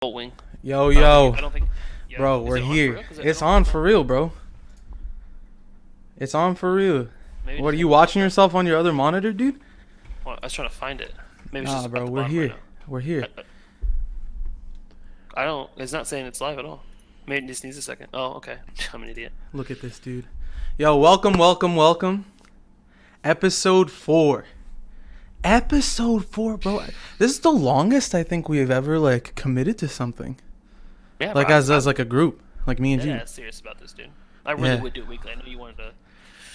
Wing. Yo, I don't think. Yeah. bro, Is we're it on for here. real? 'Cause I It's don't on know. for real, bro. It's on for real. Maybe What just are you hold on like watching that. yourself on your other monitor, dude? Well, I was trying to find it. Maybe it's Nah, just at bro, the we're bottom right here. now. We're here. I don't. It's not saying it's live at all. Maybe it just needs a second. Oh, okay. I'm an idiot. Look at this, dude. Yo, welcome. Episode 4. Episode 4, bro. This is the longest I think we've ever committed to something. Yeah, bro. Like as like a group, like me and dead you. ass serious about this, dude. I really Yeah. would do it weekly. I know you wanted to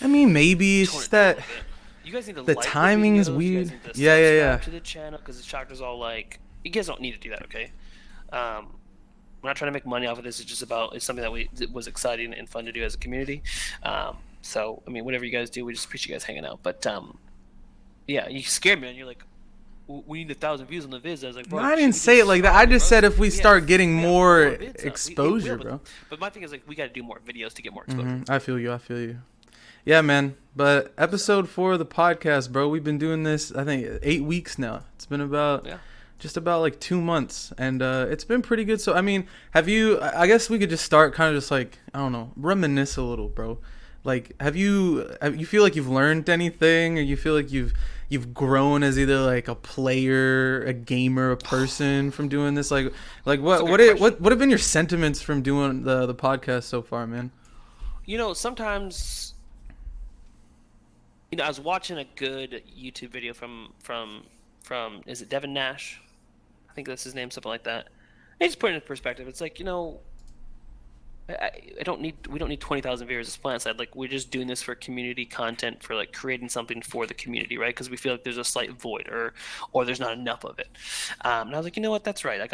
I mean, maybe it's tone just it down a that little bit. You guys need to the like the timing is videos. You guys weird. need to Yeah. subscribe to the channel because the Shoctor's all like. You guys don't need to do that, okay? We're not trying to make money off of this. It's just about it's something that was exciting and fun to do as a community. So I mean, whatever you guys do, we just appreciate you guys hanging out. But yeah, you scared me, and you're like, we need 1,000 views on the vids. I was like, bro, No, I should didn't we say just it like that. start I it, just bro? said if we have start getting we have more vids up. We exposure, will, bro. but my thing is we got to do more videos to get more exposure. I feel you. Yeah, man. But episode 4 of the podcast, bro. We've been doing this, I think, 8 weeks now. It's been about just about 2 months, and it's been pretty good. So, I mean, have you? I guess we could just start kind of just I don't know, reminisce a little, bro. Like, have you feel like you've learned anything, or you feel like you've grown as either a player, a gamer, a person from doing this? Like what have been your sentiments from doing the podcast so far, man? Sometimes I was watching a good YouTube video from is it Devin Nash? I think that's his name, something like that. And just put it in perspective. It's like I don't need we don't need 20,000 viewers as Plant Side. Like we're just doing this for community content, for creating something for the community, right? Because we feel like there's a slight void or there's not enough of it. And I was like, you know what, that's right. Like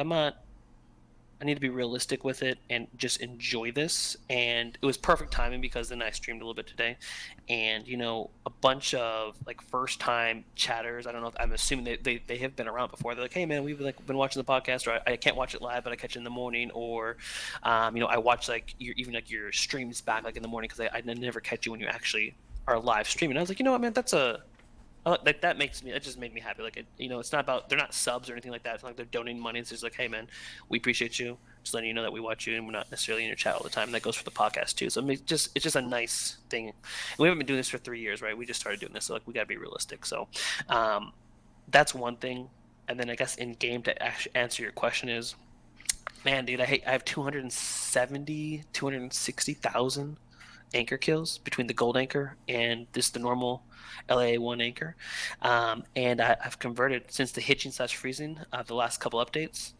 I need to be realistic with it and just enjoy this. And it was perfect timing because then I streamed a little bit today, and a bunch of first time chatters. I don't know if I'm assuming they have been around before. They're like, hey man, we've been watching the podcast, or I can't watch it live, but I catch it in the morning, or I watch your streams back in the morning because I never catch you when you actually are live streaming. I was like, you know what, man, that makes me. It just made me happy. It's not about they're not subs or anything like that. It's not like they're donating money. It's just like, hey man, we appreciate you. Just letting you know that we watch you, and we're not necessarily in your chat all the time. And that goes for the podcast too. So it's just a nice thing. And we haven't been doing this for 3 years, right? We just started doing this, so we gotta be realistic. So that's one thing. And then I guess in game, to actually answer your question is, man, dude, I have 260,000 anchor kills between the gold anchor and the normal LA1 anchor, and I've converted since the hitching/freezing the last couple updates.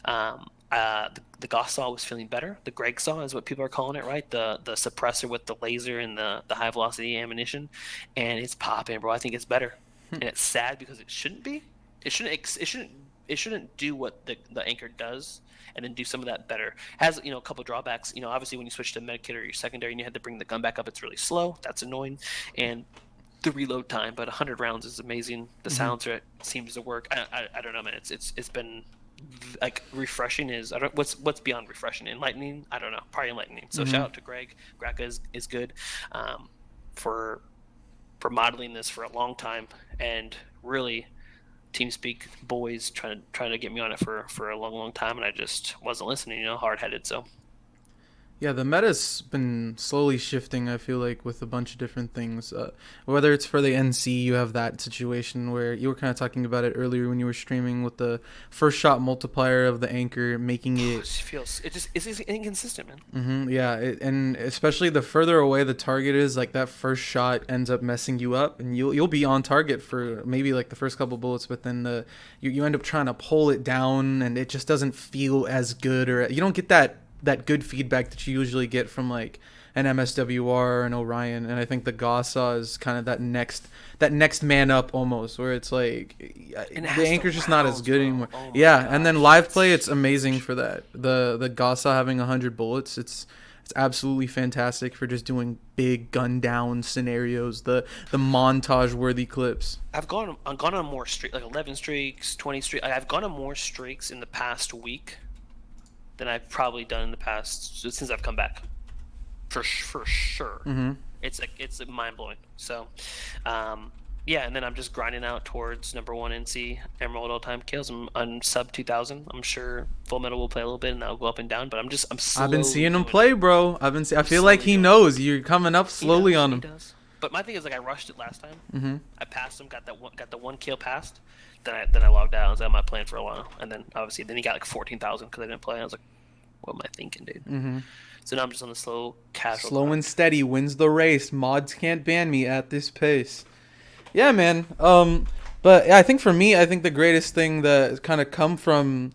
The Goss saw was feeling better. The Greg saw is what people are calling it, right? The suppressor with the laser and the high velocity ammunition, and it's popping, bro. I think it's better, and it's sad because it shouldn't be. It shouldn't do what the anchor does and then do some of that better. Has a couple drawbacks. Obviously when you switch to medkit or your secondary and you had to bring the gun back up, it's really slow. That's annoying, and the reload time. But 100 rounds is amazing. The silencer seems to work. I don't know, man. It's been refreshing. Is I don't what's beyond refreshing? Enlightening? I don't know. Probably enlightening. So shout out to Greg. Graka is good for modeling this for a long time, and really TeamSpeak boys trying to get me on it for a long time, and I just wasn't listening, hard-headed. So Yeah, the meta's been slowly shifting, I feel like, with a bunch of different things. Whether it's for the NC, you have that situation where you were kind of talking about it earlier when you were streaming with the first shot multiplier of the anchor, making it... it's inconsistent, man. Yeah, and especially the further away the target is, that first shot ends up messing you up, and you'll be on target for maybe the first couple bullets, but then you end up trying to pull it down, and it just doesn't feel as good, or you don't get that good feedback that you usually get from an MSWR or an Orion. And I think the Gaussa is kind of that next man up almost, where it's the anchor's just not as good anymore. Yeah, gosh. And then live play, it's amazing for that. The Gaussa having 100 bullets, it's absolutely fantastic for just doing big gun down scenarios, the montage worthy clips. I've gone on more streaks, 11 streaks, 20 streaks. I've gone on more streaks in the past week than I've probably done in the past since I've come back, for sure. It's mind blowing. So, Yeah, and then I'm just grinding out towards number one NC Emerald all time kills. I'm sub 2000. I'm sure Full Metal will play a little bit and that'll go up and down, but I'm I've been slowly seeing him doing it. play, bro. I I'm feel like slowly he doing it. knows you're coming up He slowly does. on He him. does. But my thing is like I rushed it last time. Mm-hmm. I passed him, got the one kill passed. Then I logged out. I was like, I'm not playing for a while. And then obviously then he got like 14,000 because I didn't play. I was like, what am I thinking, dude? Mm-hmm. So now I'm just on the slow casual Slow and grind. steady wins the race. Mods can't ban me at this pace. Yeah, man. But yeah, I think for me, I think the greatest thing that kind of come from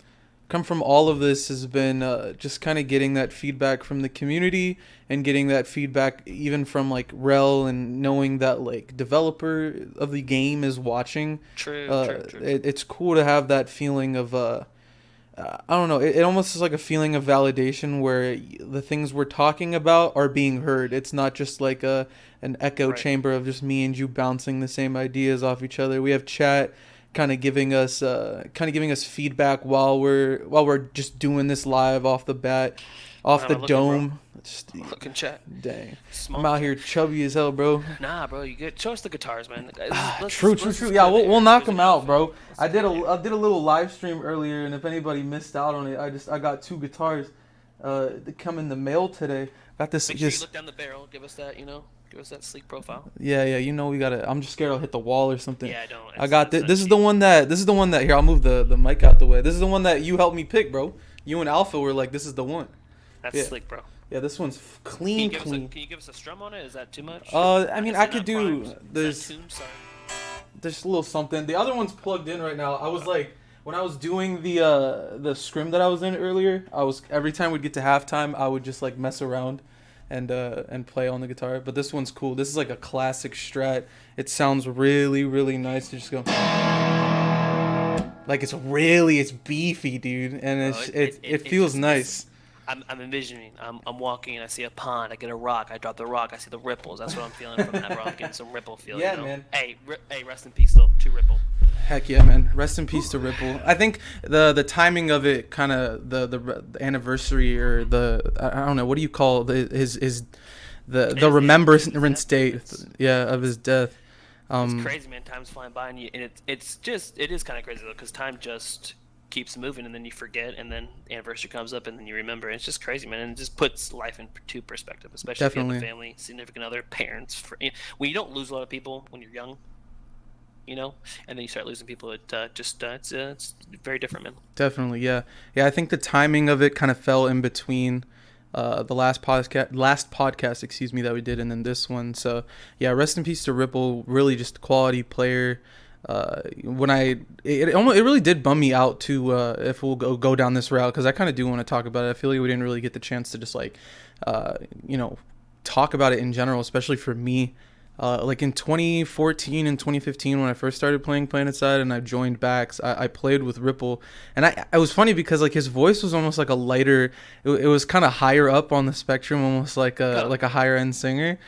all of this has been just kind of getting that feedback from the community and getting that feedback even from like Rel and knowing that like developer of the game is watching. True, true, true, true. It's cool to have that feeling of I don't know. It almost is like a feeling of validation where the things we're talking about are being heard. It's not just like a an echo Right. chamber of just me and you bouncing the same ideas off each other. We have chat kind of giving us feedback while we're just doing this live off the bat, off How am the I looking, bro? dome. Just, Look and chat. dang, I'm Small out chat. here chubby as hell, bro. Nah, bro, you good. Show us the guitars, man. True, true, Let's true. just Yeah, go we'll there. knock There's an them out, outfit. bro. Let's go there. I did a little live stream earlier, and if anybody missed out on it, I got two guitars. They come in the mail today. Got Make sure you this. look down the barrel. Give us that sleek profile. Yeah, you know we gotta. I'm just scared I'll hit the wall or something. Yeah, I don't. I got It's this. not This is the cheap. one that. This is the one that. Here, I'll move the mic out the way. This is the one that you helped me pick, bro. You and Alpha were like, this is the one. That's Yeah, sleek, bro. yeah. This one's Can you clean, give us clean. can you give us a strum on it? Is that too much? I mean, Is I it could not do. primed? Is that There's tuned? Sorry. there's a little something. The other one's plugged in right now. I was like, when I was doing the scrim that I was in earlier, I was every time we'd get to halftime, I would just like mess around and play on the guitar. But this one's cool. This is like a classic Strat. It sounds really really nice to just go like it's beefy, dude, and Bro, it feels nice. I'm envisioning. I'm walking and I see a pond. I get a rock. I drop the rock. I see the ripples. That's what I'm feeling from that, bro. I'm getting some ripple feel. Yeah, You know. man. Hey, rest in peace, though. To Ripple. Heck yeah, man! Rest in peace to Ripple. I think the timing of it, kind of the anniversary or I don't know, what do you call his the remembrance date, yeah, of his death. It's Um, crazy, man. Time's flying by, and it is kind of crazy though, because time just keeps moving, and then you forget, and then the anniversary comes up, and then you remember. It's just crazy, man, and it just puts life into perspective, especially if you have a Definitely, family, significant other, parents. When you don't lose a lot of people when you're young, and then you start losing people, it's very different, man. definitely, yeah, yeah. I think the timing of it kind of fell in between the last podcast, excuse me, that we did, and then this one. So yeah, rest in peace to Ripple. Really, just a quality player. When it really did bum me out to if we'll go down this route, because I kind of do want to talk about it. I feel like we didn't really get the chance to just like you know, talk about it in general, especially for me. Like in 2014 and 2015 when I first started playing PlanetSide and I joined backs, I played with Ripple, and it was funny because like his voice was almost like a lighter, it was kind of higher up on the spectrum, almost Oh, like a higher end singer.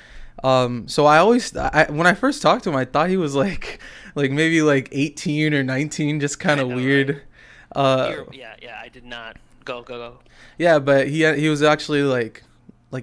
So when I first talked to him, I thought he was like maybe like 18 or 19, just kind I of know, right? weird. Uh, Yeah. I did not go. yeah, but he was actually like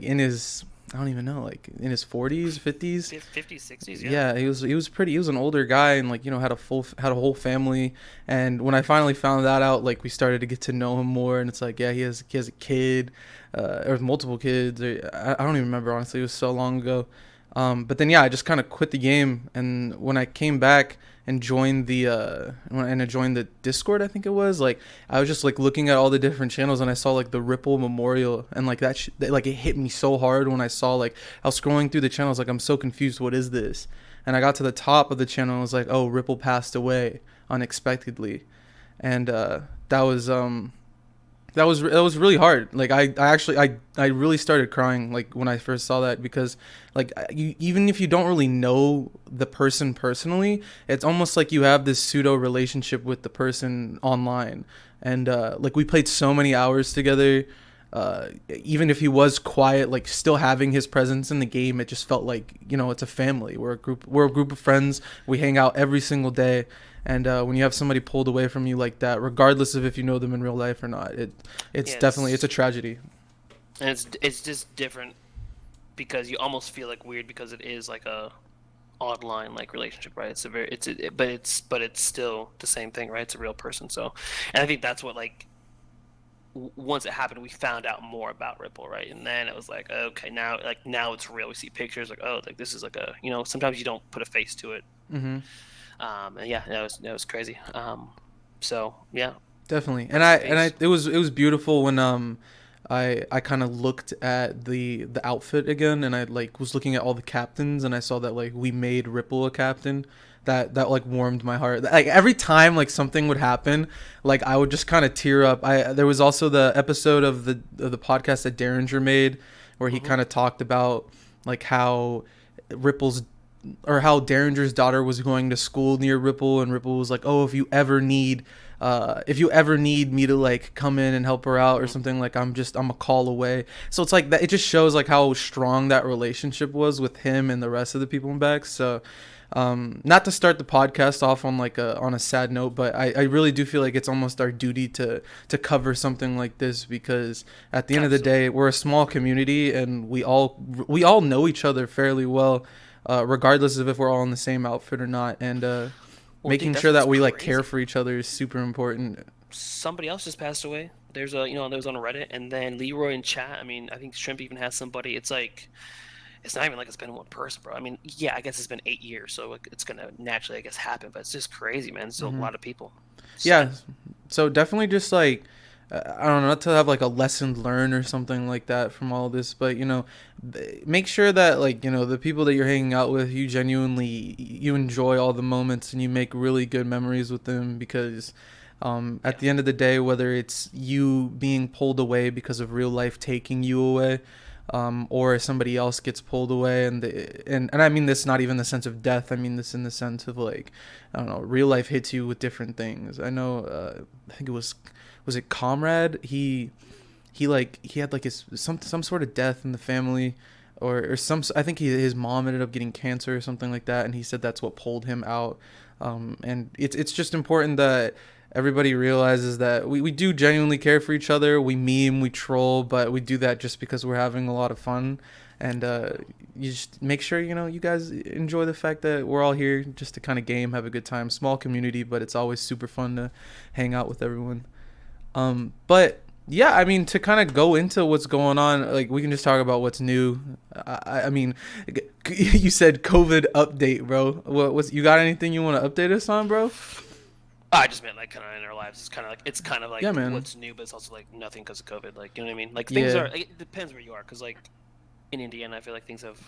in his, I don't even know, like in his 40s, 50s. 50s, 60s, yeah. Yeah, he was an older guy, and like, you know, had a whole family. And when I finally found that out, like we started to get to know him more, and it's like, yeah, he has a kid, or multiple kids, or I don't even remember, honestly. It was so long ago. But then yeah, I just kind of quit the game, and when I came back and joined I joined the Discord, I think it was, like I was just like looking at all the different channels, and I saw like the Ripple Memorial, and like like it hit me so hard when I saw, like, I was scrolling through the channels, like I'm so confused, what is this? And I got to the top of the channel, and I was like, oh, Ripple passed away unexpectedly. And that was really hard. Like I actually I really started crying like when I first saw that, because like even if you don't really know the person personally, it's almost like you have this pseudo relationship with the person online. And like we played so many hours together. Even if he was quiet, like still having his presence in the game, it just felt like, you know, it's a family. We're a group of friends. We hang out every single day. And when you have somebody pulled away from you like that, regardless of if you know them in real life or not, it's Yeah, definitely, it's a tragedy. and it's just different because you almost feel like weird because it is like a online like relationship, right? It's a very but it's still the same thing, right? It's a real person. So, and I think that's what like once it happened, we found out more about Ripple, right? And then it was like, okay, now it's real. We see pictures, like, oh, like this is like a, sometimes you don't put a face to it. Mm-hmm. And yeah, that was crazy. So yeah, Definitely. And rest I in and I peace. it was beautiful when I kind of looked at the outfit again, and I like was looking at all the captains, and I saw that like we made Ripple a captain. That like warmed my heart. Like every time like something would happen, like I would just kind of tear up. I There was also the episode of the podcast that Derringer made where he Hmm. kind of talked about like how Ripple's or how Derringer's daughter was going to school near Ripple, and Ripple was like, "Oh, if you ever need me to like come in and help her out or Hmm. something, like I'm a call away." So it's like that. It just shows like how strong that relationship was with him and the rest of the people in back. So, not to start the podcast off on like on a sad note, but I really do feel like it's almost our duty to cover something like this because at the end of the Absolutely. day, we're a small community and we all know each other fairly well, regardless of if we're all in the same outfit or not. And Well, dude, making that's sure what's that we like care crazy. for each other is super important. Somebody else just passed away. There was on Reddit, and then Leroy in chat. I mean, I think Shrimp even has somebody. It's like it's not even like it's been one person, bro. I mean, yeah, I guess it's been 8 years, so like, it's gonna naturally, I guess, happen. But it's just crazy, man. It's a Hmm. lot of people. Yeah, Sad. so definitely just like I don't know, not to have like a lesson learned or something like that from all this, but make sure that like the people that you're hanging out with, you genuinely you enjoy all the moments and you make really good memories with them because at Yeah. the end of the day, whether it's you being pulled away because of real life taking you away, or somebody else gets pulled away, and I mean this not even the sense of death. I mean this in the sense of like I don't know, real life hits you with different things. I know. I think was it Comrade? He had like his some sort of death in the family, or some. I think his mom ended up getting cancer or something like that, and he said that's what pulled him out. And it's just important that everybody realizes that we do genuinely care for each other. We meme, we troll, but we do that just because we're having a lot of fun. And you just make sure you guys enjoy the fact that we're all here just to kind of game, have a good time. Small community, but it's always super fun to hang out with everyone. But yeah, I mean, to kind of go into what's going on, like we can just talk about what's new. I mean, you said COVID update, bro. What's you got anything you want to update us on, bro? I just meant like kind of in our lives. It's kind of like Yeah, man. what's new, but it's also like nothing because of COVID. Like, you know what I mean? Like things Yeah. are. It depends where you are, because like in Indiana, I feel like things have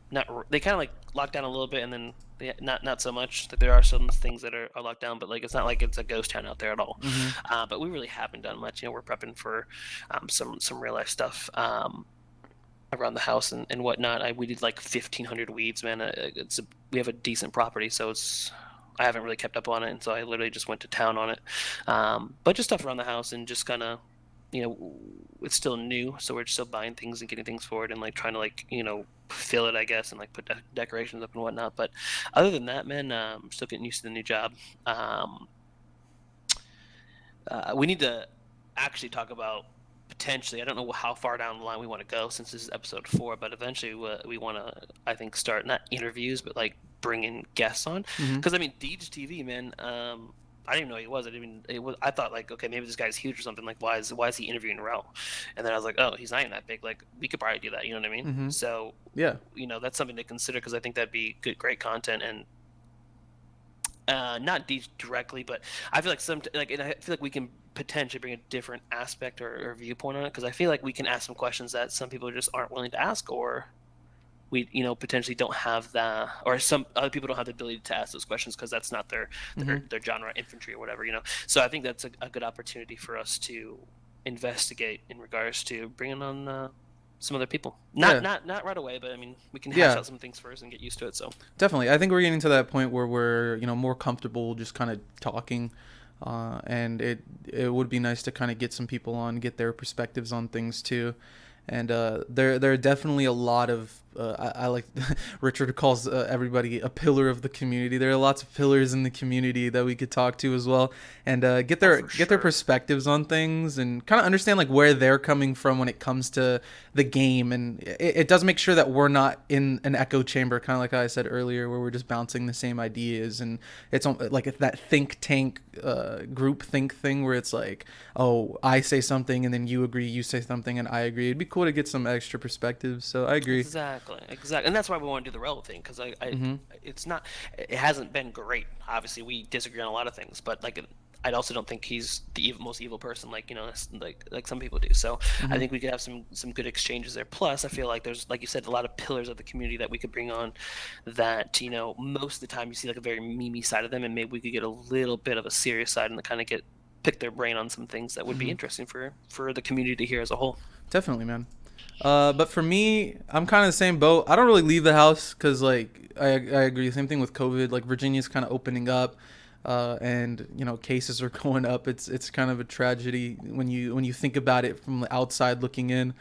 not. They kind of like locked down a little bit, and then not so much. That there are some things that are locked down, but like it's not like it's a ghost town out there at all. Mhm. But we really haven't done much. We're prepping for some real life stuff. Around the house and whatnot. We did like 1,500 weeds, man. We have a decent property, so I haven't really kept up on it, and so I literally just went to town on it. But just stuff around the house and just kind of, it's still new, so we're still buying things and getting things forward and like trying to like fill it, I guess, and like put decorations up and whatnot. But other than that, man, I'm still getting used to the new job. Um, we need to actually talk about potentially. I don't know how far down the line we want to go since this is episode 4, but eventually we want to, I think, start not interviews, but like bring in guests on. Mhm. Because I mean, Deej TV, man. I didn't even know he was. I didn't even. It was. I thought like, okay, maybe this guy's huge or something. Like, why is he interviewing Rel? And then I was like, oh, he's not even that big. Like, we could probably do that. You know what I mean? Mhm. So, Yeah. that's something to consider because I think that'd be great content and not directly, but I feel like and I feel like we can potentially bring a different aspect or viewpoint on it because I feel like we can ask some questions that some people just aren't willing to ask, or we potentially don't have the, or some other people don't have the ability to ask those questions because that's not their Mhm. their genre, infantry or whatever. So I think that's a good opportunity for us to investigate in regards to bringing on some other people. Not Yeah. not right away, but I mean we can hash Yeah. out some things first and get used to it. So Definitely. I think we're getting to that point where we're more comfortable just kind of talking, and it would be nice to kind of get some people on, get their perspectives on things too. and there are definitely a lot of I like Richard calls everybody a pillar of the community. There are lots of pillars in the community that we could talk to as well, and Oh, for get their sure. perspectives on things and kind of understand like where they're coming from when it comes to the game. And it does make sure that we're not in an echo chamber, kind of like I said earlier, where we're just bouncing the same ideas. And it's like that think tank group think thing where it's like, oh, I say something and then you agree, you say something and I agree. It'd be cool to get some extra perspectives. So I agree. Exactly, exactly, and that's why we want to do the relevant thing because Mm-hmm. it's not, it hasn't been great. Obviously, we disagree on a lot of things, but like, I also don't think he's the most evil person, like like some people do. So I Mm-hmm. think we could have some good exchanges there. Plus, I feel like there's, like you said, a lot of pillars of the community that we could bring on. That most of the time you see like a very memey side of them, and maybe we could get a little bit of a serious side and kind of get pick their brain on some things that would be Mm-hmm. interesting for the community to hear as a whole. Definitely, man. But for me, I'm kind of the same boat. I don't really leave the house because, like, I agree. Same thing with COVID. Like, Virginia's kind of opening up, and cases are going up. It's kind of a tragedy when you think about it from the outside looking in.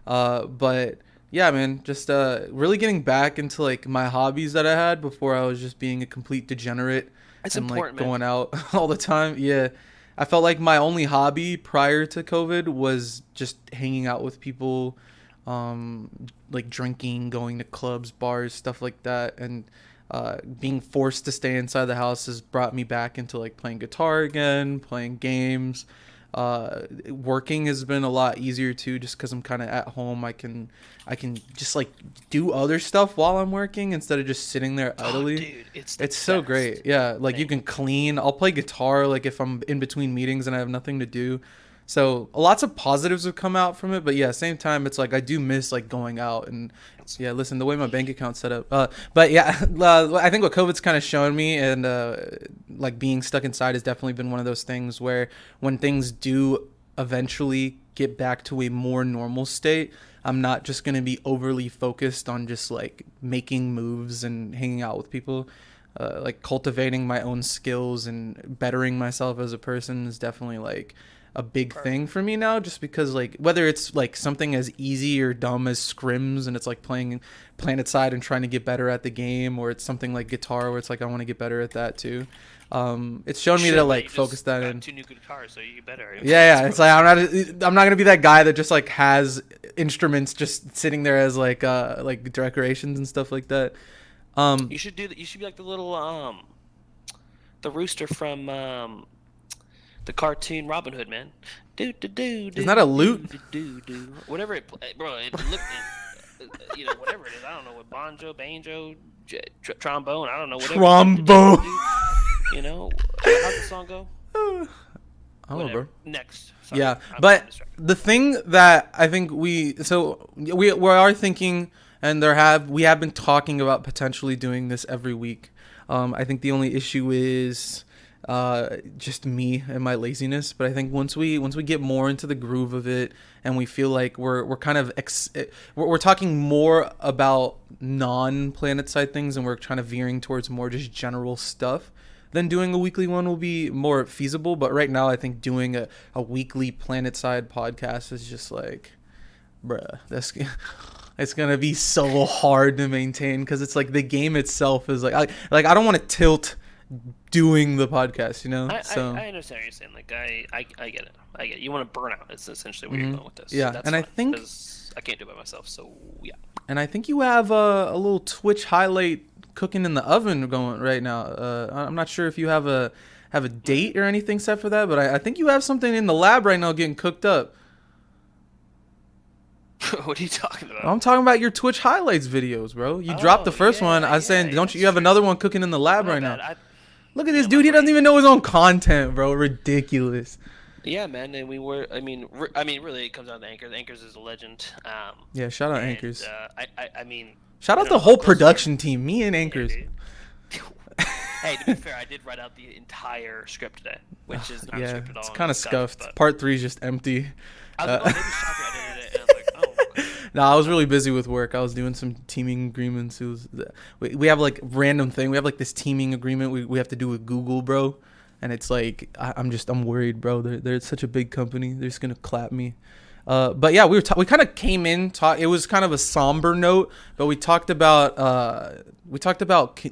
But yeah, man, just really getting back into like my hobbies that I had before I was just being a complete degenerate It's and like important, man. going out all the time. Yeah. I felt like my only hobby prior to COVID was just hanging out with people, um, like drinking, going to clubs, bars, stuff like that. And being forced to stay inside the house has brought me back into like playing guitar again, playing games. Working has been a lot easier too, just because I'm kind of at home. I can just like do other stuff while I'm working instead of just sitting there Oh, idly. dude, it's the It's so great. best Yeah, like you thing. can clean. I'll play guitar like if I'm in between meetings and I have nothing to do. So lots of positives have come out from it, but yeah, same time it's like I do miss like going out and yeah, listen, the way my bank account's set up. But yeah, I think what COVID's kind of shown me and like being stuck inside has definitely been one of those things where when things do eventually get back to a more normal state, I'm not just going to be overly focused on just like making moves and hanging out with people. Like cultivating my own skills and bettering myself as a person is definitely like a big thing Perfect. for me now, just because like whether it's like something as easy or dumb as scrims and it's like playing planet side and trying to get better at the game, or it's something like guitar where it's like I want to get better at that too. It's You shown me to should, man. like You focus just that got in. two new guitars, so you better Yeah, impress, yeah. It's bro. like I'm not gonna be that guy that just like has instruments just sitting there as like decorations and stuff like that. Um, You should do that. You should be like the little the rooster from the cartoon Robin Hood, man. Do do do isn't that a do do lute? do do do. Whatever bro. It look, whatever it is. I don't know what banjo, banjo, trombone. I don't know whatever. Do do do do Trombone. do. How'd the song go? I don't know, bro. Whatever. Next. Sorry, Yeah, I'm but distracted. the thing that I think we are thinking, and we have been talking about potentially doing this every week. I think the only issue is just me and my laziness. But I think once we get more into the groove of it, and we feel like we're kind of we're talking more about non-planet side things, and we're kind of veering towards more just general stuff, then doing a weekly one will be more feasible. But right now, I think doing a weekly planet side podcast is just like, bruh, that's it's gonna be so hard to maintain because it's like the game itself is I don't want to tilt doing the podcast, you know. So I understand what you're saying. Like I get it. I get it. You want to burn out. It's essentially where you're hmm going with this. yeah, That's and fine because I can't do it by myself. So yeah. I think you have a little Twitch highlight cooking in the oven going right now. I'm not sure if you have a date or anything set for that, but I think you have something in the lab right now getting cooked up. What are you talking about? I'm talking about your Twitch highlights videos, bro. You dropped Oh the first one. yeah, I was saying, don't you? that's You have true. another one cooking in the lab My right bad. now. Look at this dude. My He doesn't brain. even know his own content, bro. Ridiculous. Yeah, man. And we were. I mean, really, it comes down to Anchor. Anchor's is a legend. Yeah, shout out And Anchors. I mean, Shout I out don't the know how whole close you are. production team. Me and Yeah, Anchors. dude. Hey, to be fair, I did write out the entire script today, which is not a Yeah, script at it's all. kind of It's scuffed, scuffed. but Part three is just empty. I was like, Uh, oh, maybe Shoctor edited it, and I was like, oh, okay. no, I was really busy with work. I was doing some teaming agreements. We have like random thing. We have like this teaming agreement we have to do with Google, bro. And it's like I'm worried, bro. They're such a big company. They're just gonna clap me. But yeah, we kind of came in. It was kind of a somber note, but we talked about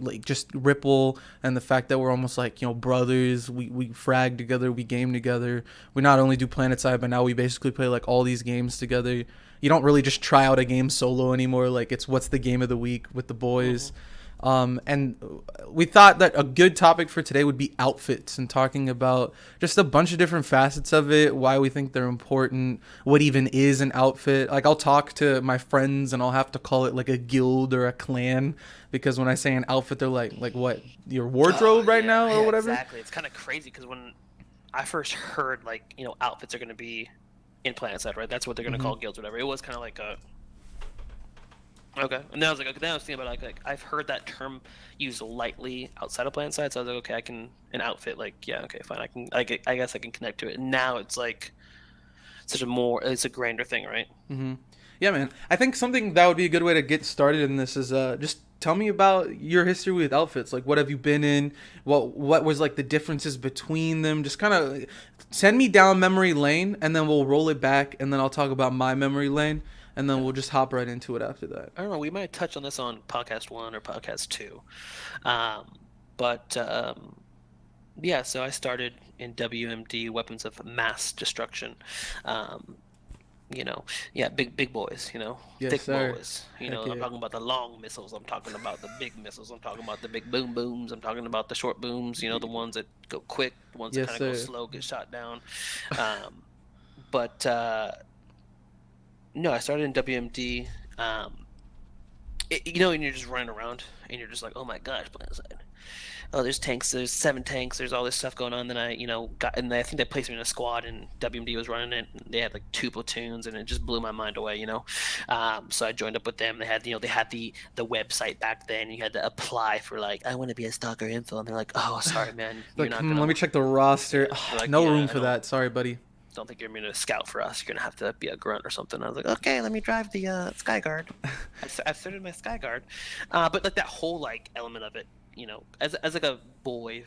like just Ripple and the fact that we're almost like brothers. We frag together, we game together. We not only do PlanetSide, but now we basically play like all these games together. You don't really just try out a game solo anymore. Like it's what's the game of the week with the boys. Hmm. And we thought that a good topic for today would be outfits and talking about just a bunch of different facets of it, why we think they're important, what even is an outfit. Like I'll talk to my friends and I'll have to call it like a guild or a clan because when I say an outfit, they're like what, your Oh wardrobe right yeah, now or yeah, whatever. exactly. It's kind of crazy because when I first heard like outfits are going to be in PlanetSide, right? That's what they're going to Mm-hmm. call guilds, or whatever. It was kind of like a okay. And then I was like, okay, then I was thinking about like I've heard that term used lightly outside of PlanetSide, so I was like, okay, I can an outfit like yeah, okay, fine, I guess I can connect to it. And now it's like it's a grander thing, right? Mm-hmm. Yeah, man. I think something that would be a good way to get started in this is just tell me about your history with outfits. Like, what have you been in? What was like the differences between them? Just kind of send me down memory lane, and then we'll roll it back, and then I'll talk about my memory lane, and then Yeah. we'll just hop right into it after that. I don't know. We might touch on this on podcast one or podcast two, um, but yeah. So I started in WMD, Weapons of Mass Destruction. Um, yeah, big boys, Yes, thick sir. boys. Heck I'm yeah. talking about the long missiles. I'm talking about the big missiles. I'm talking about the big boom booms. I'm talking about the short booms. The ones that go quick, the ones that Yes, kind of go sir. slow, get shot down. Um, but no, I started in WMD. And you're just running around, and you're just like, oh my gosh, PlanetSide. Oh, there's tanks. There's 7 tanks. There's all this stuff going on. Then got, and I think they placed me in a squad, and WMD was running it. And they had like 2 platoons, and it just blew my mind away. So I joined up with them. They had the website back then. You had to apply for like, I want to be a stalker info, and they're like, oh, sorry, man, you're Like, not let gonna. me check the roster. Yeah, they're like, No room yeah, I for that. Sorry, buddy. don't think you're gonna scout for us. You're gonna have to be a grunt or something. I was like, okay, let me drive the Sky Guard. I started my Sky Guard, but like that whole like element of it, as like a boy,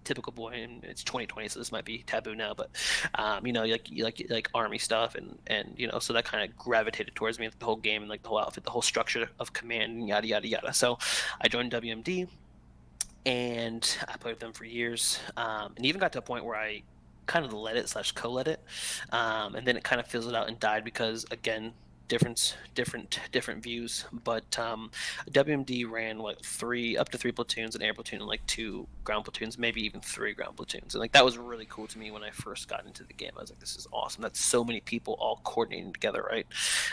typical boy, and it's 2020, so this might be taboo now, but you like army stuff, and so that kind of gravitated towards me, the whole game and like the whole outfit, the whole structure of command, and yada yada yada. So I joined WMD, and I played with them for years, and even got to a point where I kind of led it slash co-led it, and then it kind of fizzled out and died because again, different views. But WMD ran like three up to three platoons, an air platoon, and like 2 ground platoons, maybe even 3 ground platoons, and like that was really cool to me when I first got into the game. I was like, this is awesome. That's so many people all coordinating together, right?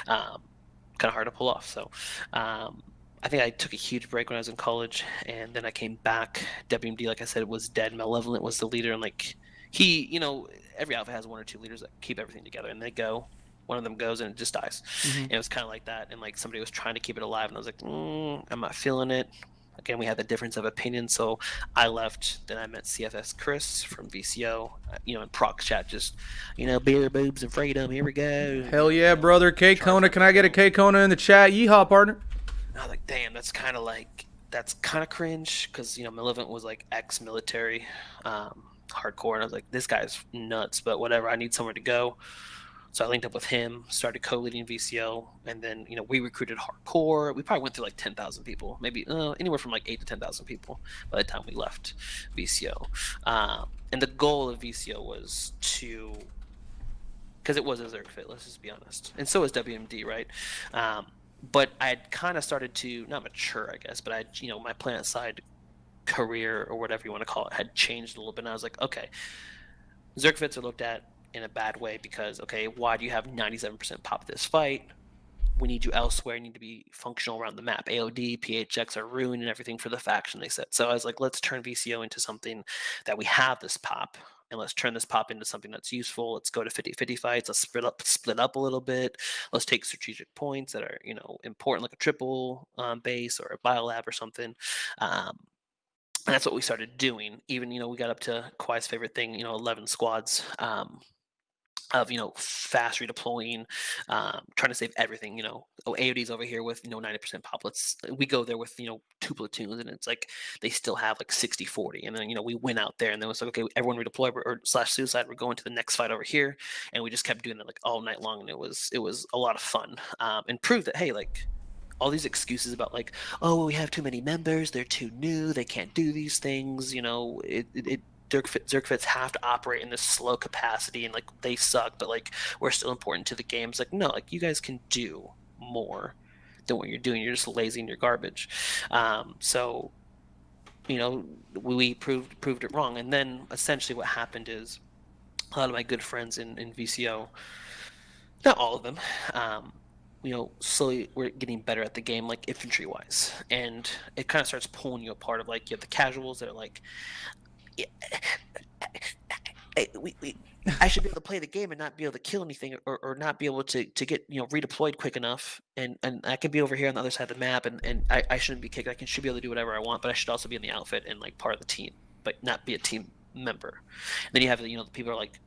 Kind of hard to pull off. So. I think I took a huge break when I was in college, and then I came back. WMD, like I said, was dead. Malevolent was the leader, and like every outfit has 1 or 2 leaders that keep everything together, and they go. One of them goes, and it just dies. Mm-hmm. And it was kind of like that, and like somebody was trying to keep it alive, and I was like, I'm not feeling it. Again, we had the difference of opinion, so I left. Then I met CFS Chris from VCO, in proc chat, just beer, boobs, and freedom. Here we go. Hell yeah, brother. K Charging Kona. up Can the I get a hill. K Kona in the chat? Yeehaw, partner. And I was like, damn, that's kind of cringe because Malevolent was like ex-military, hardcore, and I was like, this guy's nuts, but whatever. I need somewhere to go, so I linked up with him, started co-leading VCO, and then we recruited hardcore. We probably went through like 10,000 people, maybe anywhere from like 8 to 10,000 people by the time we left VCO. And the goal of VCO was to, because it was a Zerg fit, let's just be honest, and so is WMD, right? But I had kind of started to not mature, I guess, but my PlanetSide career or whatever you want to call it had changed a little bit. And I was like, okay, Zerg fits are looked at in a bad way because, okay, why do you have 97% pop this fight? We need you elsewhere. You need to be functional around the map. AOD, PHX are ruining everything for the faction, they said. So I was like, let's turn VCO into something that we have this pop, and let's turn this pop into something that's useful. Let's go to 50-50 fights. Let's split up a little bit. Let's take strategic points that are, important, like a triple base or a biolab or something. Um, and that's what we started doing. Even, we got up to Kawhi's favorite thing, 11 squads. of fast redeploying, trying to save everything. Oh, AOD's over here with 90% pop. We go there with two platoons, and it's like they still have like 60-40, and then we went out there, and then it's like, okay, everyone redeploy or slash suicide. We're going to the next fight over here, and we just kept doing that like all night long, and it was a lot of fun, and proved that, hey, like, all these excuses about like, oh, we have too many members, they're too new, they can't do these things. Zergfits have to operate in this slow capacity, and like they suck, but like we're still important to the game. It's like, no, like you guys can do more than what you're doing. You're just lazy and you're garbage. So you know we proved it wrong, and then essentially what happened is a lot of my good friends in VCO, not all of them, slowly we're getting better at the game, like infantry wise, and it kind of starts pulling you apart. Of like, you have the casuals that are like, yeah, I should be able to play the game and not be able to kill anything, or not be able to get redeployed quick enough, and I can be over here on the other side of the map, and I shouldn't be kicked. Should be able to do whatever I want, but I should also be in the outfit and like part of the team, but not be a team member. And then you have the people are like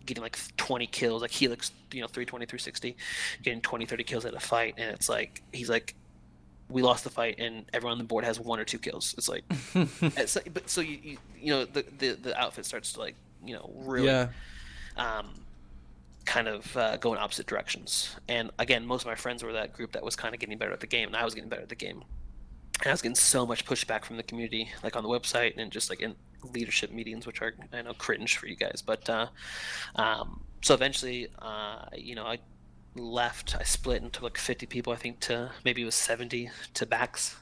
getting like 20 kills, like Helix, 320, 360, getting 20, 30 kills at a fight, and it's like he's like, we lost the fight, and everyone on the board has 1 or 2 kills. It's like, but so the outfit starts to like really Yeah. um, kind of go in opposite directions. And again, most of my friends were that group that was kind of getting better at the game, and I was getting better at the game. And I was getting so much pushback from the community, like on the website and just like in leadership meetings, which are, I know, cringe for you guys. But so eventually, I left. I split into like 50 people, I think, to maybe it was 70 to backs.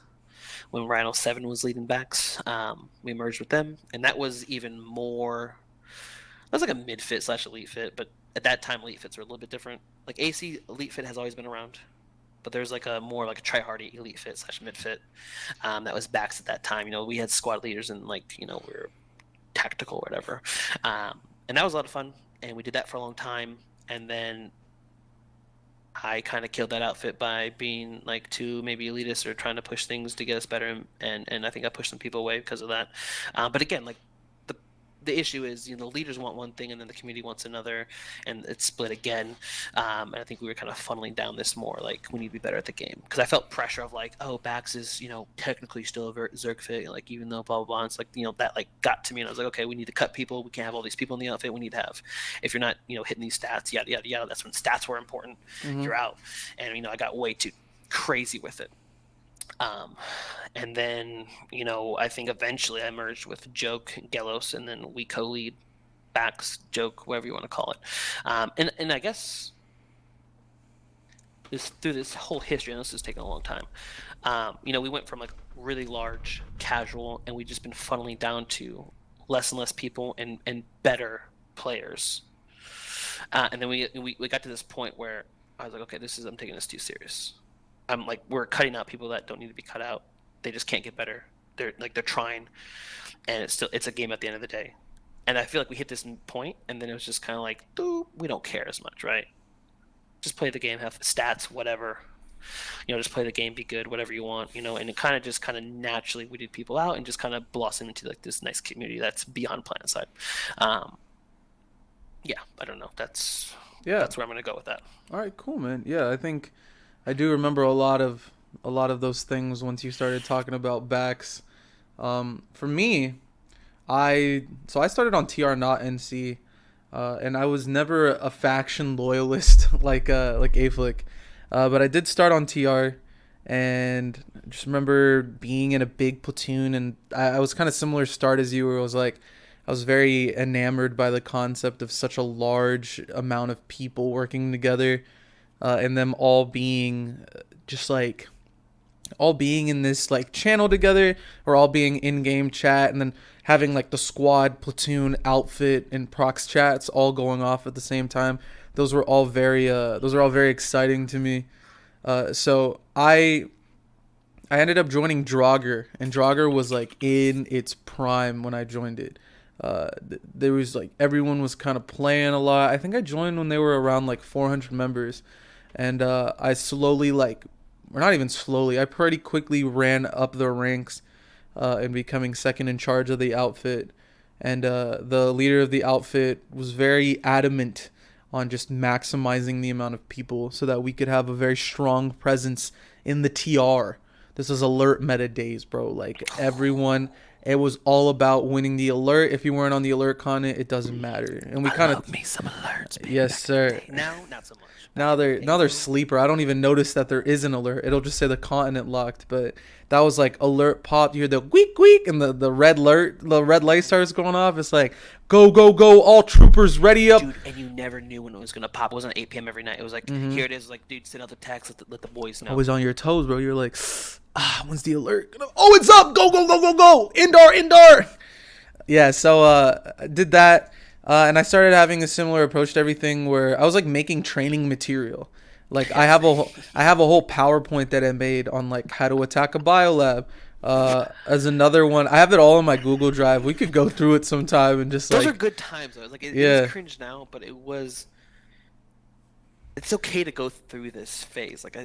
When Rhino 7 was leading backs, we merged with them, and that was even more. That was like a mid fit slash elite fit, but at that time, elite fits were a little bit different. Like AC elite fit has always been around, but there's like a more like a tryhardy elite fit slash mid fit, that was backs at that time. We had squad leaders, and like we were tactical or whatever, and that was a lot of fun. And we did that for a long time, and then I kind of killed that outfit by being like too maybe elitist, or trying to push things to get us better, and I think I pushed some people away because of that. But again, like the issue is, the leaders want one thing and then the community wants another, and it's split again. And I think we were kind of funneling down this more like, we need to be better at the game, because I felt pressure of like, oh, Bax is technically still a Zerg fit, like even though blah blah blah. It's like that like got to me, and I was like, okay, we need to cut people. We can't have all these people in the outfit. We need to have, if you're not hitting these stats, yada yada yada. That's when stats were important. Mm-hmm. You're out, and I got way too crazy with it. And then, I think eventually I merged with Joke, Gelos, and then we co-lead Backs, Joke, whatever you want to call it. And I guess through this whole history, and this has taken a long time, we went from like really large casual, and we've just been funneling down to less and less people and better players. And then we got to this point where I was like, okay, I'm taking this too serious. I'm like, we're cutting out people that don't need to be cut out. They just can't get better. They're trying, and it's a game at the end of the day. And I feel like we hit this point, and then it was just kind of like, we don't care as much, right? Just play the game, have stats, whatever. Just play the game, be good, whatever you want, and it kind of naturally weeded people out and just kind of blossomed into like this nice community that's beyond PlanetSide. Yeah, I don't know. That's where I'm gonna go with that. All right, cool, man. Yeah, I think I do remember a lot of those things once you started talking about backs. For me, I started on TR, not NC, and I was never a faction loyalist like Aeflic, but I did start on TR, and just remember being in a big platoon, and I was kind of similar start as you, where it was like I was very enamored by the concept of such a large amount of people working together, and them all being just like all being in this like channel together, or all being in-game chat, and then having like the squad, platoon, outfit, and prox chats all going off at the same time. Those are all very exciting to me. So I ended up joining Draugr, and Draugr was like in its prime when I joined it. There was like everyone was kind of playing a lot. I think I joined when they were around like 400 members, and I slowly or not even slowly, I pretty quickly ran up the ranks, and becoming second in charge of the outfit. And the leader of the outfit was very adamant on just maximizing the amount of people so that we could have a very strong presence in the TR. This is alert meta days, bro. Like everyone, it was all about winning the alert. If you weren't on the alert continent, it doesn't matter. And we I kind of, love me some alerts, man. yes, Back in the sir. day. Now, not so much. Back Now in the they're day, now they're though. sleeper. I don't even notice that there is an alert. It'll just say the continent locked. But that was like alert pop. You hear the squeak squeak and the red light starts going off. It's like go go go! All troopers ready up. Dude, and you never knew when it was gonna pop. It wasn't 8 p.m. every night. It was like, here it is. Like, dude, send out the text. Let the boys know. Always on your toes, bro. You're like, when's the alert? Oh, it's up! Go go go go go! Indoor indoor. Yeah. So did that. And I started having a similar approach to everything where I was like making training material. Like I have a whole PowerPoint that I made on like how to attack a biolab. As another one, I have it all in my Google Drive. We could go through it sometime and just Those like are good times. Though. Like, it yeah. is cringe now, but it was. It's okay to go through this phase. Like,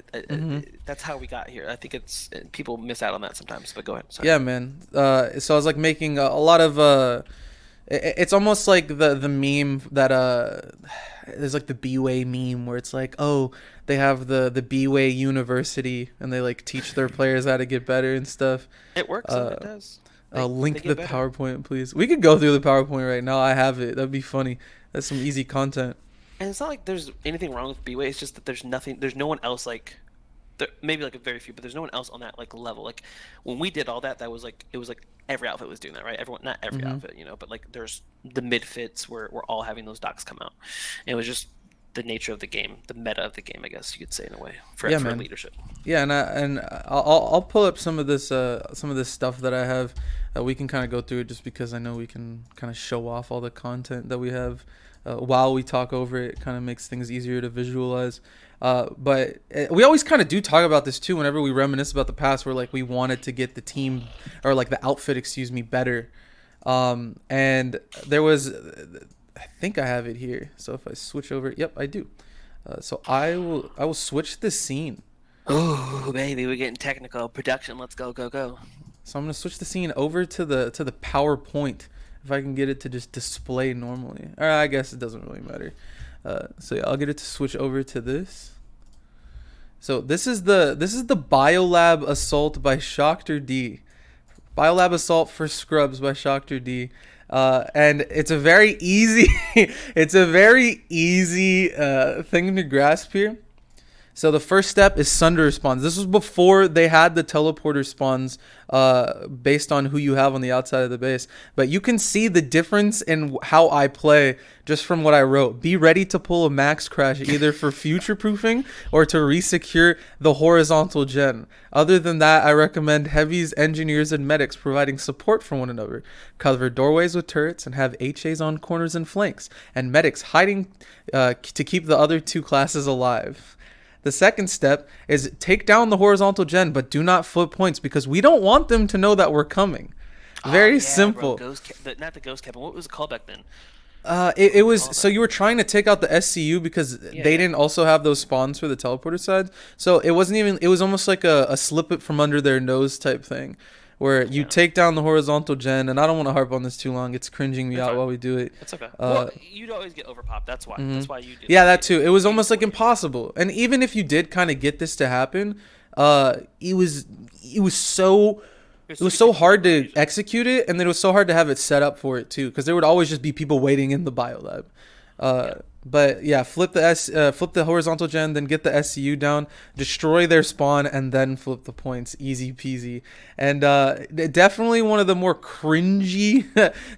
that's how we got here. I think it's people miss out on that sometimes. But go ahead. Sorry. Yeah, man. So I was like making a lot of it's almost like the meme that there's like the B-Way meme where it's like, oh, they have the B-Way University and they like teach their players how to get better and stuff. It works. It does. Link they the get better. PowerPoint, please. We could go through the PowerPoint right now. I have it. That'd be funny. That's some easy content. And it's not like there's anything wrong with B-Way. It's just that there's nothing. There's no one else like. Maybe like a very few, but there's no one else on that like level. Like when we did all that, that was like it was like every outfit was doing that, right? Everyone, not every outfit, but like there's the mid fits where we're all having those docs come out. And it was just the nature of the game, the meta of the game, I guess you could say in a way for Man. leadership. Yeah, and I'll pull up some of this stuff that I have. We can kind of go through it just because I know we can kind of show off all the content that we have while we talk over it. Kind of makes things easier to visualize. But we always kind of do talk about this too whenever we reminisce about the past, where like we wanted to get the team or like the outfit, excuse me, better. And there was, I think I have it here. So if I switch over, yep, I do. So I will switch the scene. Oh baby, we're getting technical. Production, let's go, go, go. So I'm gonna switch the scene over to the PowerPoint if I can get it to just display normally. Or I guess it doesn't really matter. So yeah, I'll get it to switch over to this. So this is the Biolab Assault by Shoctor D. Biolab Assault for Scrubs by Shoctor D. And it's a very easy thing to grasp here. So the first step is Sunder spawns. This was before they had the teleporter spawns based on who you have on the outside of the base. But you can see the difference in how I play just from what I wrote. Be ready to pull a max crash either for future proofing or to resecure the horizontal gen. Other than that, I recommend heavies, engineers, and medics providing support for one another. Cover doorways with turrets and have HAs on corners and flanks. And medics hiding to keep the other two classes alive. The second step is take down the horizontal gen, but do not flip points because we don't want them to know that we're coming. Very simple. Bro, not the ghost cabin. What was it called back then? It was so you were trying to take out the SCU because they didn't also have those spawns for the teleporter side. So it wasn't even. It was almost like a slip it from under their nose type thing, where you take down the horizontal gen. And I don't want to harp on this too long. It's cringing me out while we do it. It's okay. Well, you'd always get overpopped. That's why. That's why you did. Yeah, that too. It was almost like impossible. And even if you did kind of get this to happen, it was so. It was so hard to execute it, and then it was so hard to have it set up for it too, because there would always just be people waiting in the biolab. But yeah, flip the horizontal gen, then get the SCU down, destroy their spawn, and then flip the points. Easy peasy. And definitely one of the more cringy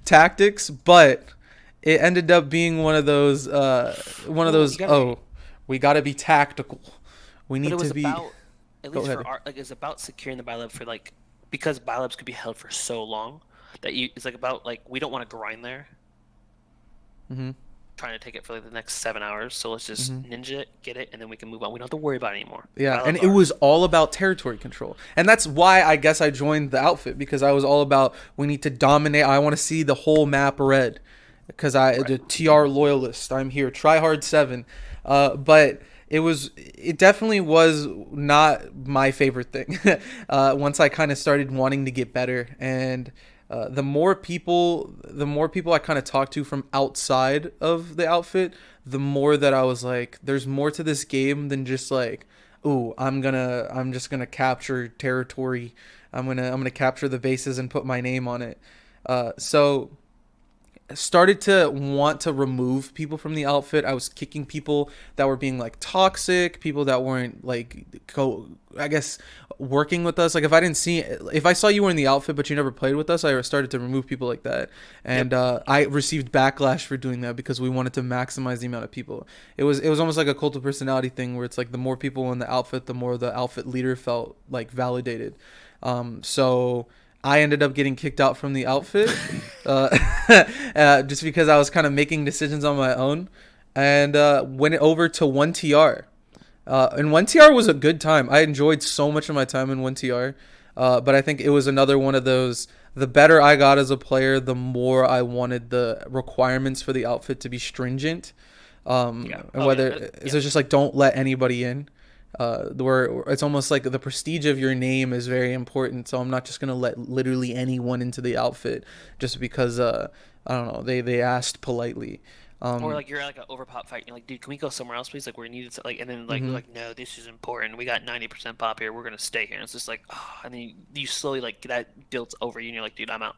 tactics, but it ended up being one of those. We gotta be tactical. We need to be. At least for art, like it's about securing the biolab for like. Because biolabs could be held for so long that it's like about like we don't want to grind there. Trying to take it for like the next 7 hours, so let's just ninja it, get it, and then we can move on. We don't have to worry about it anymore. Yeah, and it was all about territory control, and that's why I guess I joined the outfit, because I was all about we need to dominate. I want to see the whole map red, because the TR loyalist. I'm here, try hard 7, but. It definitely was not my favorite thing once I kind of started wanting to get better. And the more people I kind of talked to from outside of the outfit, the more that I was like, there's more to this game than just like, ooh, I'm just gonna capture territory. I'm gonna capture the bases and put my name on it. So started to want to remove people from the outfit. I was kicking people that were being like toxic, people that weren't like I guess working with us. Like if I saw you were in the outfit but you never played with us, I started to remove people like that. Yep. And I received backlash for doing that because we wanted to maximize the amount of people. It was almost like a cult of personality thing where it's like the more people in the outfit, the more the outfit leader felt like validated. So I ended up getting kicked out from the outfit, uh, just because I was kind of making decisions on my own, and went over to 1TR. And 1TR was a good time. I enjoyed so much of my time in 1TR, but I think it was another one of those. The better I got as a player, the more I wanted the requirements for the outfit to be stringent. Yeah. And Oh whether yeah. it's Yeah. just like don't let anybody in. Where it's almost like the prestige of your name is very important. So I'm not just gonna let literally anyone into the outfit just because I don't know they asked politely. Or Um, like you're at like an overpop fight, and you're like, dude, can we go somewhere else, please? Like we're needed to like, and then like we're mhm. like, no, this is important. We got 90% pop here. We're gonna stay here. And it's just like, oh, and then you slowly like that builds over you, and you're like, dude, I'm out.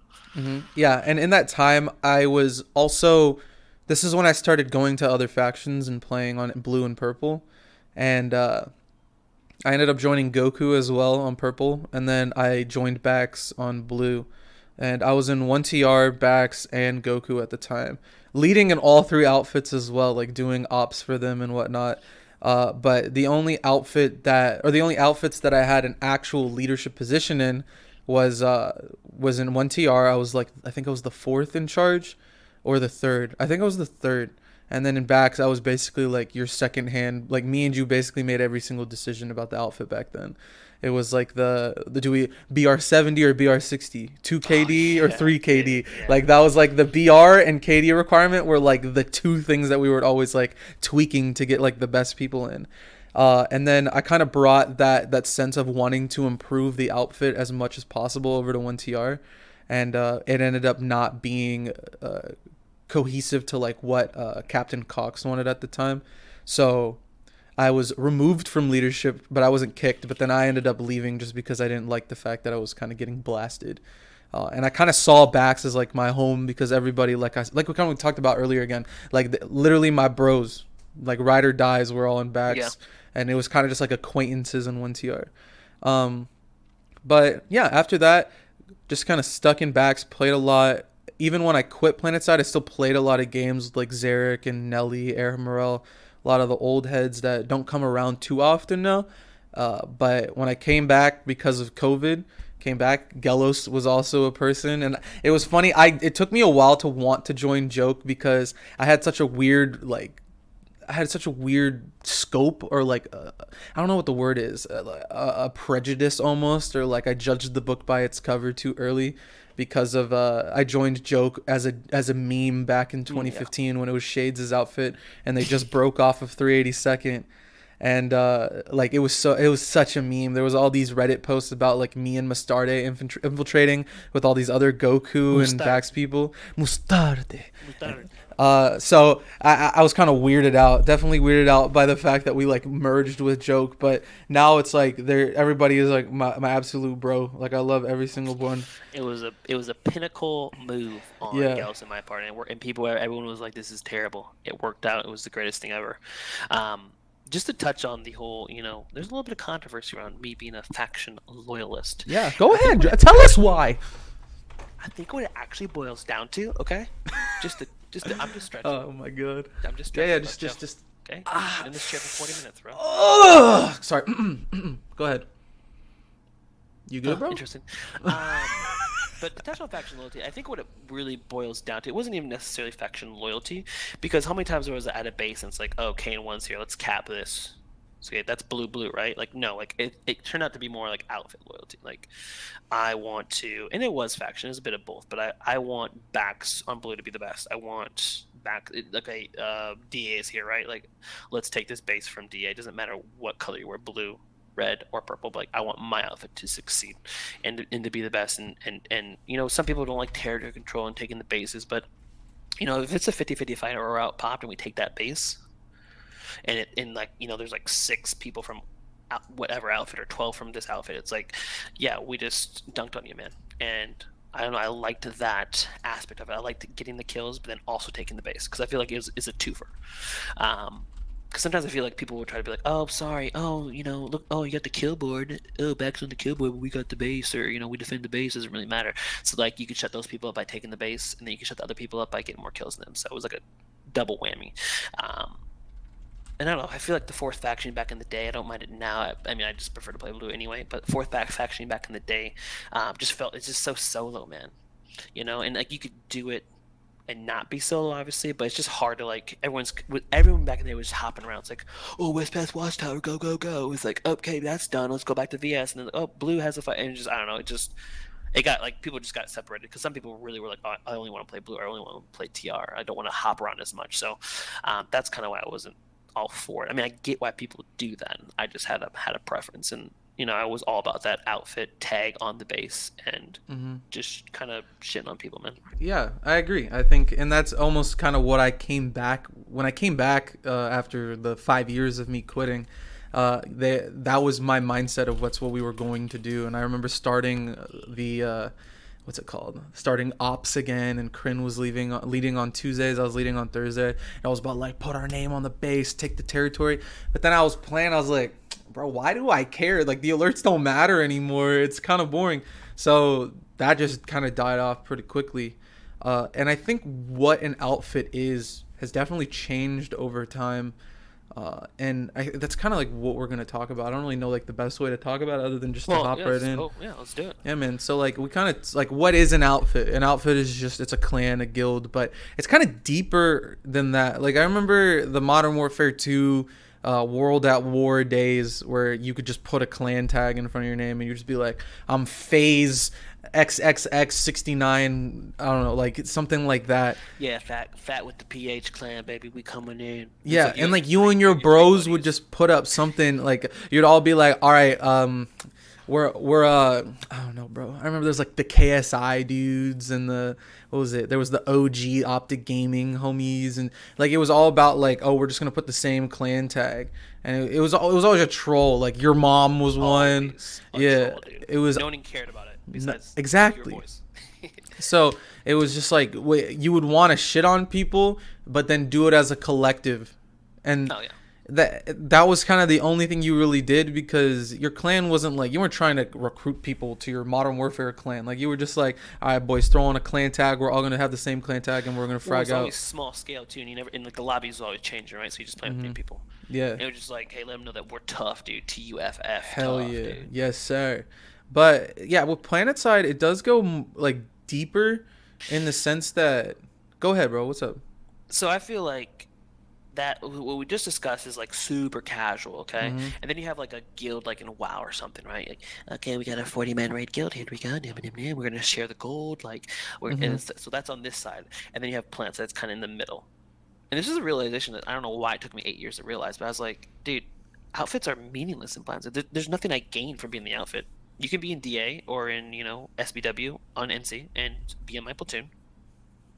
Yeah, and in that time, I was also. This is when I started going to other factions and playing on blue and purple, and I ended up joining Goku as well on purple, and then I joined Bax on blue, and I was in 1TR, Bax, and Goku at the time, leading in all three outfits as well, like doing ops for them and whatnot. But the only outfits that I had an actual leadership position in was in 1TR. I think I was the fourth in charge, or the third. I think I was the third. And then in backs, I was basically like your second hand. Like me and you basically made every single decision about the outfit back then. It was like the do we BR 70 or BR 60, two Oh KD or yeah, three yeah, KD. yeah. Like that was like the BR and KD requirement were like the two things that we were always like tweaking to get like the best people in. And then I kind of brought that sense of wanting to improve the outfit as much as possible over to 1TR, and it ended up not being cohesive to like what Captain Cox wanted at the time. So I was removed from leadership, but I wasn't kicked. But then I ended up leaving just because I didn't like the fact that I was kind of getting blasted. And I kind of saw Bax as like my home because everybody, like we kind of talked about earlier again, like literally my bros, like ride or dies, were all in Yeah. Bax, and it was kind of just like acquaintances in 1TR. Um, but yeah, after that, just kind of stuck in Bax, played a lot. Even when I quit PlanetSide, I still played a lot of games like Zarek and Nelly, Air Morel, a lot of the old heads that don't come around too often now. But when I came back because of COVID, came back, Gelos was also a person, and it was funny. It took me a while to want to join Joke because I had such a weird scope, or like I don't know what the word is, a prejudice almost, or like I judged the book by its cover too early because of I joined Joke as a meme back in Yeah. 2015 when it was Shades' outfit and they just broke off of 382nd, and like it was such a meme. There was all these Reddit posts about like me and Mustarde infiltrating with all these other Goku and Mustard. Vax people. Mustarde. Mustard. So I was kind of weirded out, definitely weirded out by the fact that we like merged with Joke, but now it's like everybody is like my absolute bro. Like I love every single one. It was a pinnacle move on Yeah. Gauss and my part, and people everyone was like, "This is terrible." It worked out. It was the greatest thing ever. Um, just to touch on the whole, there's a little bit of controversy around me being a faction loyalist. Yeah. Go I think ahead. what it, Tell us why. I think what it actually boils down to, okay, I'm just stretching. Oh my god. I'm just Yeah, yeah, stretching, bro. Chill. just Okay, I'm gonna sit in this chair for 40 minutes, bro. sorry. Go ahead. You good, Oh, bro? interesting. But the touch on faction loyalty, I think what it really boils down to, it wasn't even necessarily faction loyalty, because how many times there was at a base and it's like, oh, Kane 1's here, let's cap this. So okay, that's blue, right? Like no, like it turned out to be more like outfit loyalty. Like I want to, and it was faction, it was a bit of both, but I want backs on blue to be the best. I want back, okay, DA is here, right? Like let's take this base from DA. It doesn't matter what color you wear, blue, red, or purple, but like I want my outfit to succeed and to be the best. And some people don't like territory control and taking the bases, but if it's a 50-50 fight or we're out popped and we take that base, and like there's like six people from whatever outfit or 12 from this outfit, it's like, yeah, we just dunked on you, man. And I don't know, I liked that aspect of it. I liked getting the kills, but then also taking the base because I feel like it's a twofer. Um, because sometimes I feel like people will try to be like, oh, sorry, oh, look, oh, you got the kill board, oh, back's on the kill board, but we got the base, or we defend the base, doesn't really matter. So like you could shut those people up by taking the base, and then you can shut the other people up by getting more kills than them. So it was like a double whammy. Um, and I don't know. I feel like the fourth faction back in the day, I don't mind it now. I mean, I just prefer to play blue anyway. But fourth back faction back in the day, just felt it's just so solo, man. And like you could do it and not be solo, obviously, but it's just hard to like everyone back in the day was just hopping around. It's like, oh, West Pass Watchtower, go go go. It's like, okay, that's done. Let's go back to VS, and then oh, blue has a fight, and just I don't know. It got like people just got separated because some people really were like, oh, I only want to play blue, or I only want to play TR. I don't want to hop around as much. So that's kind of why I wasn't all for it. I mean, I get why people do that. I just had a preference, and I was all about that outfit tag on the base and just kind of shitting on people, man. Yeah, I agree. I think, and that's almost kind of what I came back when I came back after the 5 years of me quitting. That was my mindset of what we were going to do, and I remember starting the what's it called? Starting ops again, and Kryn was leading on Tuesdays. I was leading on Thursday. And I was about like put our name on the base, take the territory. But then I was playing. I was like, bro, why do I care? Like the alerts don't matter anymore. It's kind of boring. So that just kind of died off pretty quickly. And I think what an outfit has definitely changed over time. And that's kind of like what we're gonna talk about. I don't really know like the best way to talk about it other than just to hop right in. Oh yeah, let's do it. Yeah, man. So like we kind of like what is an outfit? An outfit is just it's a clan, a guild, but it's kind of deeper than that. Like I remember the Modern Warfare 2 World at War days where you could just put a clan tag in front of your name and you just be like, I'm Phase XXX69. I don't know, like something like that. Yeah, fat with the PH clan, baby. We coming in. Yeah, like and like you and your bros would just put up something like you'd all be like, all right, we're I don't know, bro. I remember there's like the KSI dudes and the what was it? There was the OG Optic Gaming homies, and like it was all about like, oh, we're just gonna put the same clan tag, and it was always a troll. Like your mom was one. Yeah, troll, it was. No one cared about it besides exactly. your voice. So it was just like you would want to shit on people, but then do it as a collective, and oh yeah. That was kind of the only thing you really did because your clan wasn't like you weren't trying to recruit people to your Modern Warfare clan. Like you were just like, all right, boys, throw on a clan tag. We're all gonna have the same clan tag and we're gonna frag it's out. Always small scale too, and you never in like the lobbies was always changing, right? So you just play with new people. Yeah, and it was just like, hey, let them know that we're tough, dude. TUFF. Hell tough, yeah, dude. Yes sir. But yeah, with Planet Side, it does go like deeper in the sense that. Go ahead, bro. What's up? So I feel like that what we just discussed is like super casual, okay? And then you have like a guild like in WoW or something, right? Like, okay, we got a 40-man raid guild. Here we go. We're gonna share the gold, like, so that's on this side. And then you have plants that's kind of in the middle. And this is a realization that I don't know why it took me 8 years to realize, but I was like, dude, outfits are meaningless in plants. There's nothing I gain from being the outfit. You can be in DA or in SBW on NC and be in my platoon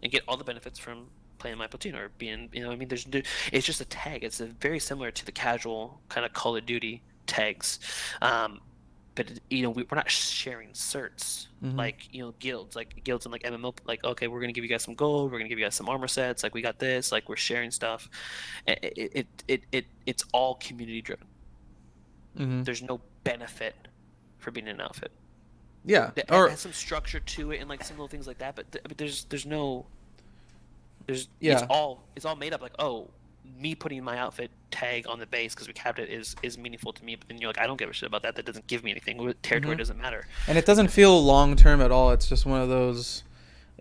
and get all the benefits from playing my platoon or being, I mean, it's just a tag. It's very similar to the casual kind of Call of Duty tags. But we're not sharing certs like guilds and like MMO. Like, okay, we're gonna give you guys some gold. We're gonna give you guys some armor sets. Like we got this. Like we're sharing stuff. It's all community driven. There's no benefit for being in an outfit. Yeah, it has some structure to it and like some little things like that. But I mean, there's no. It's all made up like, oh, me putting my outfit tag on the base because we capped it is meaningful to me, but then you're like, I don't give a shit about that. That doesn't give me anything. Territory doesn't matter, and it doesn't feel long term at all. It's just one of those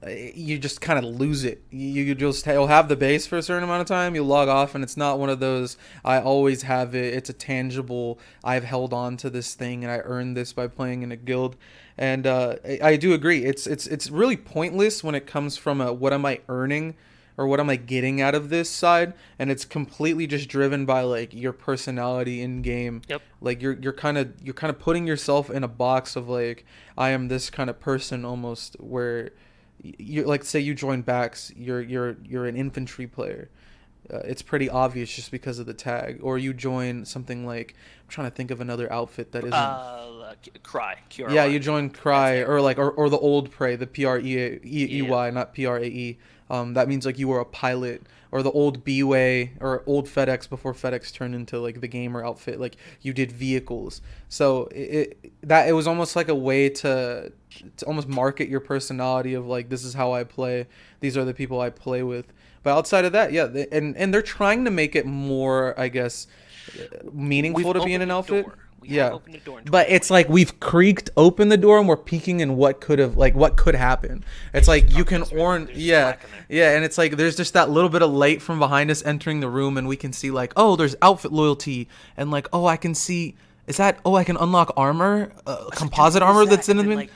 you just kind of lose it. You'll have the base for a certain amount of time, you'll log off, and it's not one of those I always have it. It's a tangible, I've held on to this thing and I earned this by playing in a guild. And I do agree, it's really pointless when it comes from a what am I earning or what am I getting out of this side, and it's completely just driven by like your personality in game. Yep. Like you're kind of putting yourself in a box of like, I am this kind of person almost, where you like say you join backs, you're an infantry player. It's pretty obvious just because of the tag. Or you join something like, I'm trying to think of another outfit that isn't. Cry, Yeah, QRY. you join That's Cry, AR. or like or the old Prey, the Yeah. PREY, not PRAE. That means like you were a pilot, or the old B-Way or old FedEx before FedEx turned into like the gamer outfit. Like you did vehicles, so it was almost like a way to almost market your personality of like, this is how I play. These are the people I play with. But outside of that, yeah, and they're trying to make it more, I guess, We've meaningful to be in opened an the outfit. door. We have Yeah. opened the door in But it's 2020. like we've creaked open the door and we're peeking in what could have, like, what could happen. It's It's just like you can darkness right now. There's just yeah, black in there. yeah, and it's like there's just that little bit of light from behind us entering the room, and we can see like, oh, there's outfit loyalty, and like, oh, I can see, is that, oh, I can unlock armor, It's like, dude, composite what is armor that? that's in And then the. like,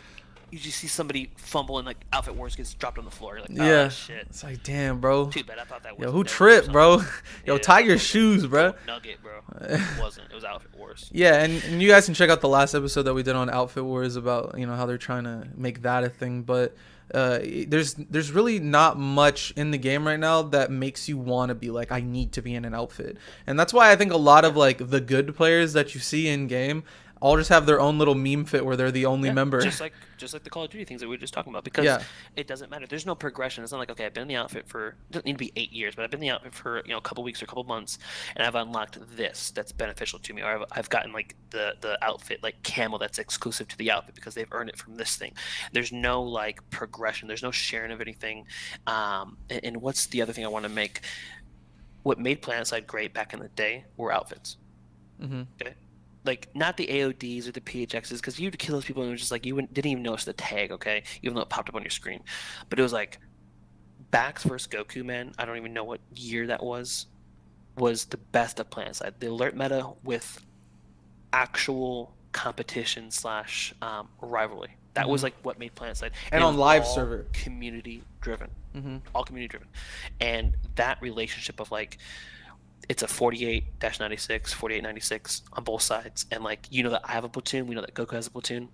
you just see somebody fumble and like Outfit Wars gets dropped on the floor. You're like, oh Yeah, shit. it's like, damn, bro. Too bad. I thought that Yo, was who Devil or tripped, bro? something. Yo, Yeah, tie I your thought it was shoes, a bro. gold nugget, bro. It wasn't. It was Outfit Wars. Yeah, and you guys can check out the last episode that we did on Outfit Wars about, how they're trying to make that a thing. But there's really not much in the game right now that makes you want to be like, I need to be in an outfit, and that's why I think a lot of Yeah. like the good players that you see in game all just have their own little meme fit where they're the only Yeah, member. just like the Call of Duty things that we were just talking about, because Yeah. it doesn't matter. There's no progression. It's not like, okay, I've been in the outfit for, it doesn't need to be 8 years, but I've been in the outfit for a couple weeks or a couple months, and I've unlocked this that's beneficial to me, or I've gotten like the outfit like camo that's exclusive to the outfit because they've earned it from this thing. There's no like progression. There's no sharing of anything. And what's the other thing I want to make? What made PlanetSide great back in the day were outfits. Mm-hmm. Okay. Like not the AODs or the PHXs, because you'd kill those people and it was just like didn't even notice the tag, okay, even though it popped up on your screen. But it was like Bax versus Goku, man. I don't even know what year that was the best of PlanetSide. The alert meta with actual competition slash rivalry. That was Mm-hmm. like what made PlanetSide, And and it on was live all server. community driven, Mm-hmm. all community driven, and that relationship of like it's a 48-96, 48-96 on both sides. And like, that I have a platoon, we know that Goku has a platoon.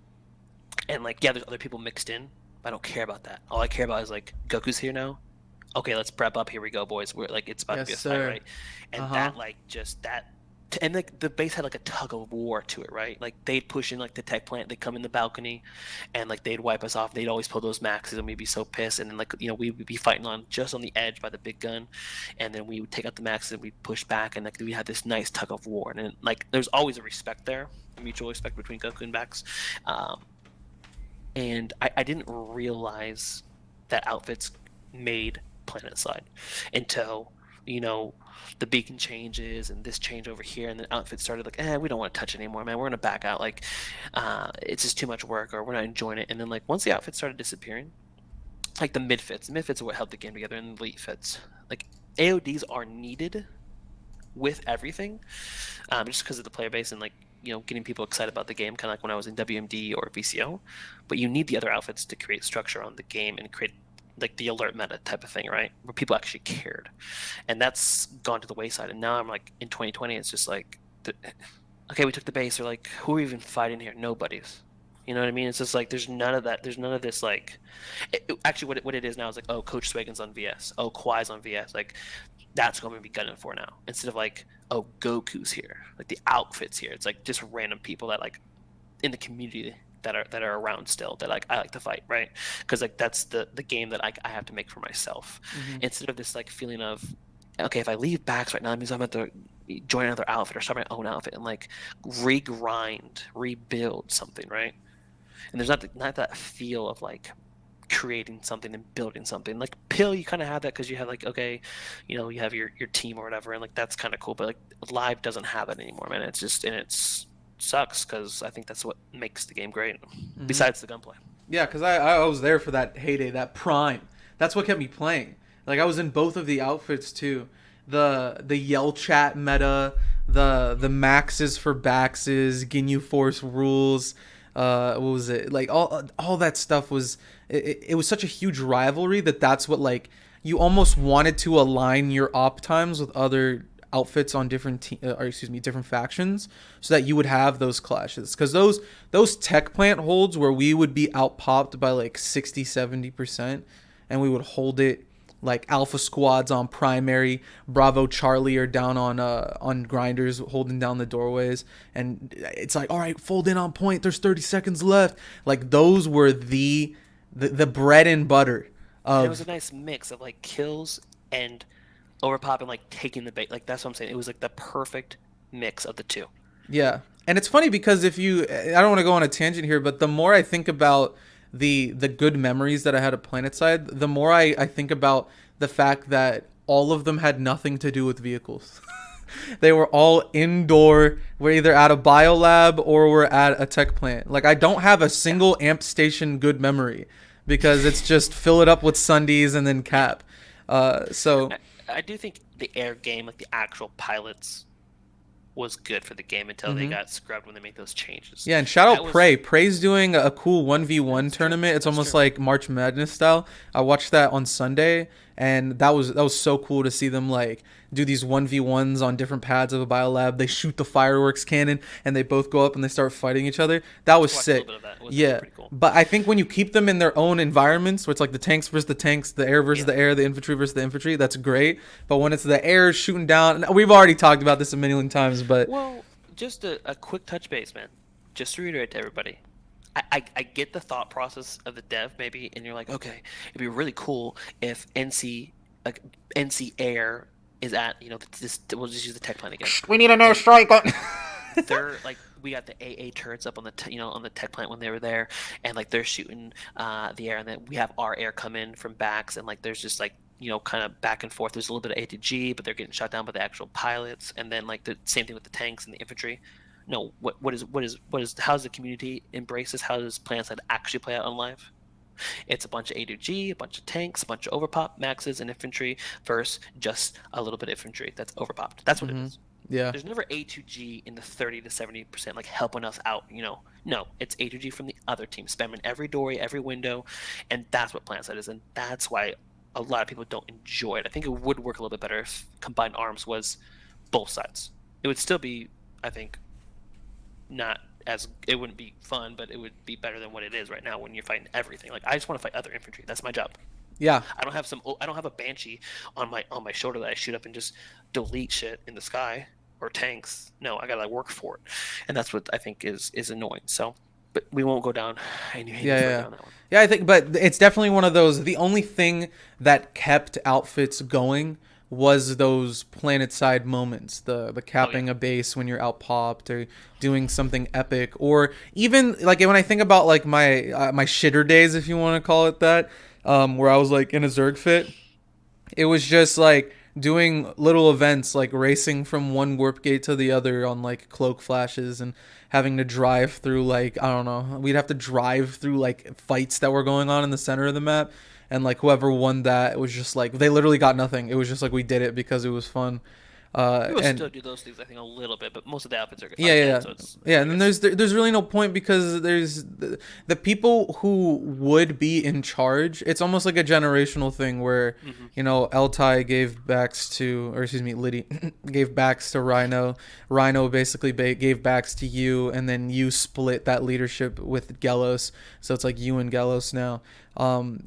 And like, yeah, there's other people mixed in. But I don't care about that. All I care about is like, Goku's here now. Okay, let's prep up. Here we go, boys. We're like, it's about to Yes, be a fight, sir. right? And Uh-huh. that like just that and like the base had like a tug of war to it, right? Like they'd push in like the tech plant, they'd come in the balcony, and like they'd wipe us off. They'd always pull those maxes, and we'd be so pissed. And then like we would be fighting on just on the edge by the big gun, and then we would take out the maxes and we'd push back, and like we had this nice tug of war. And then, like there's always a respect there, a mutual respect between Goku and Bax. And I didn't realize that outfits made PlanetSide until the beacon changes and this change over here, and the outfit started like, we don't want to touch it anymore, man. We're gonna back out. Like, it's just too much work, or we're not enjoying it. And then like once the outfits started disappearing, like the mid fits are what held the game together, and the elite fits. Like AODs are needed with everything, just because of the player base and like getting people excited about the game, kind of like when I was in WMD or VCO. But you need the other outfits to create structure on the game and create like the alert meta type of thing, right? Where people actually cared, and that's gone to the wayside. And now I'm like in 2020, it's just like, okay, we took the base. Or like, who are even fighting here? Nobody's. You know what I mean? It's just like there's none of that. There's none of this like. Actually, what it is now is like, oh, Coach Swagon's on VS. Oh, Kwai's on VS. Like, that's what I'm gonna be gunning for now. Instead of like, oh, Goku's here. Like the outfits here. It's like just random people that like in the community that are around still that like I like to fight, right? Because like that's the game that I have to make for myself, Mm-hmm. instead of this like feeling of, okay, if I leave Bax right now, that means I'm going to join another outfit or start my own outfit and like regrind, rebuild something, right? And there's not that feel of like creating something and building something. Like Pill, you kind of have that because you have like, okay, you have your team or whatever, and like that's kind of cool. But like Live doesn't have it anymore, man. It's just, and it's sucks because I think that's what makes the game great. Mm-hmm. Besides the gunplay. Yeah, because I was there for that heyday, that prime. That's what kept me playing. Like I was in both of the outfits too. The yell chat meta, the maxes for baxes, Ginyu Force rules. What was it? Like all that stuff was. It was such a huge rivalry that's what like you almost wanted to align your op times with other outfits on different factions, so that you would have those clashes. Because those tech plant holds where we would be out popped by like 60-70%, and we would hold it like alpha squads on primary, Bravo Charlie are down on grinders holding down the doorways, and it's like, all right, fold in on point, there's 30 seconds left. Like those were the bread and butter And it of. was a nice mix of like kills and overpop and like taking the bait. Like that's what I'm saying. It was like the perfect mix of the two. Yeah. And it's funny because I don't want to go on a tangent here, but the more I think about the good memories that I had at Planetside, the more I think about the fact that all of them had nothing to do with vehicles. They were all indoor. We're either at a biolab or we're at a tech plant. Like I don't have a single amp station good memory because it's just fill it up with Sundays and then cap. So I do think the air game, like the actual pilots, was good for the game until they mhm. got scrubbed when they made those changes. Yeah, and shout That out was Prey. Prey's doing a cool 1v1 That's true. tournament. It's That's almost true. like March Madness style. I watched that on Sunday, and that was so cool to see them like do these 1v1s on different pads of a biolab. They shoot the fireworks cannon and they both go up and they start fighting each other. That was I watched a little sick. bit of that. It was Yeah. pretty cool. But I think when you keep them in their own environments, where it's like the tanks versus the tanks, the air versus Yeah. the air, the infantry versus the infantry, that's great. But when it's the air shooting down, we've already talked about this a million times, but Well, just a quick touch base, man. Just to reiterate to everybody, I get the thought process of the dev maybe, and you're like, okay, it'd be really cool if NC Air is at this. We'll just use the tech plan again. we need an And airstrike on. they're like we got the AA turrets up on on the tech plant when they were there, and like they're shooting the air, and then we have our air come in from backs, and like there's just like kind of back and forth. There's a little bit of A to G, but they're getting shot down by the actual pilots, and then like the same thing with the tanks and the infantry. No, what is how's the community embrace this? How does PlanetSide actually play out on live? It's a bunch of A to G, a bunch of tanks, a bunch of overpop maxes and infantry versus just a little bit of infantry that's overpopped. That's what it Hmm. is. Yeah. There's never A to G in the 30 to 70%, like helping us out. No, it's A to G from the other team, spamming every doorway, every window, and that's what PlanetSide is, and that's why a lot of people don't enjoy it. I think it would work a little bit better if combined arms was both sides. It would still be, I think, not as it wouldn't be fun, but it would be better than what it is right now when you're fighting everything. Like I just want to fight other infantry. That's my job. Yeah. I don't have a banshee on my shoulder that I shoot up and just delete shit in the sky or tanks. No, I gotta work for it, and that's what I think is annoying. So, but we won't go down any Yeah, further yeah, on that one. yeah. I think, but it's definitely one of those. The only thing that kept outfits going was those planet side moments, the Oh yeah, capping a base when you're out popped, or doing something epic, or even like when I think about like my shitter days, if you want to call it that, where I was like in a Zerg fit. It was just like doing little events like racing from one warp gate to the other on like cloak flashes, and having to drive through like, I don't know, we'd have to drive through like fights that were going on in the center of the map, and like whoever won that, it was just like they literally got nothing. It was just like we did it because it was fun. we will And still do those things. I think a little bit, but most of the outfits yeah, are yeah, dead, yeah. so it's Yeah, I and then guess. there's really no point because there's the people who would be in charge. It's almost like a generational thing where, Hmm. Eltai gave backs to, or excuse me, Liddy gave backs to Rhino. Rhino basically gave backs to you, and then you split that leadership with Gelos. So it's like you and Gelos now.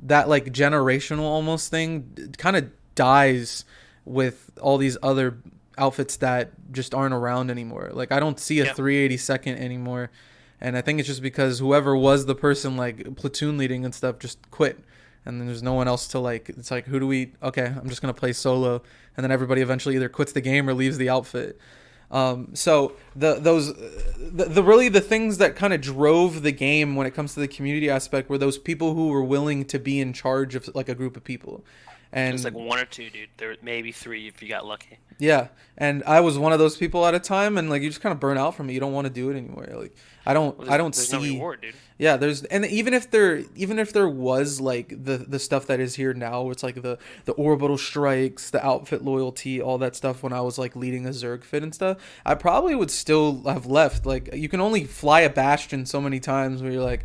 That like generational almost thing kind of dies with all these other outfits that just aren't around anymore. Like I don't see a Yeah. 382nd anymore, and I think it's just because whoever was the person like platoon leading and stuff just quit, and then there's no one else to like. It's like, who do we? Okay, I'm just gonna play solo, and then everybody eventually either quits the game or leaves the outfit. So the really the things that kind of drove the game when it comes to the community aspect were those people who were willing to be in charge of like a group of people. It's like And one or two, dude. There may be three if you got lucky. yeah, and I was one of those people at a time, and like you just kind of burn out from it. You don't want to do it anymore. Like Well, I don't there's no see. reward, dude. Yeah, there's, and even if there was like the stuff that is here now, where it's like the orbital strikes, the outfit loyalty, all that stuff. When I was like leading a Zerg fit and stuff, I probably would still have left. Like you can only fly a bastion so many times where you're like,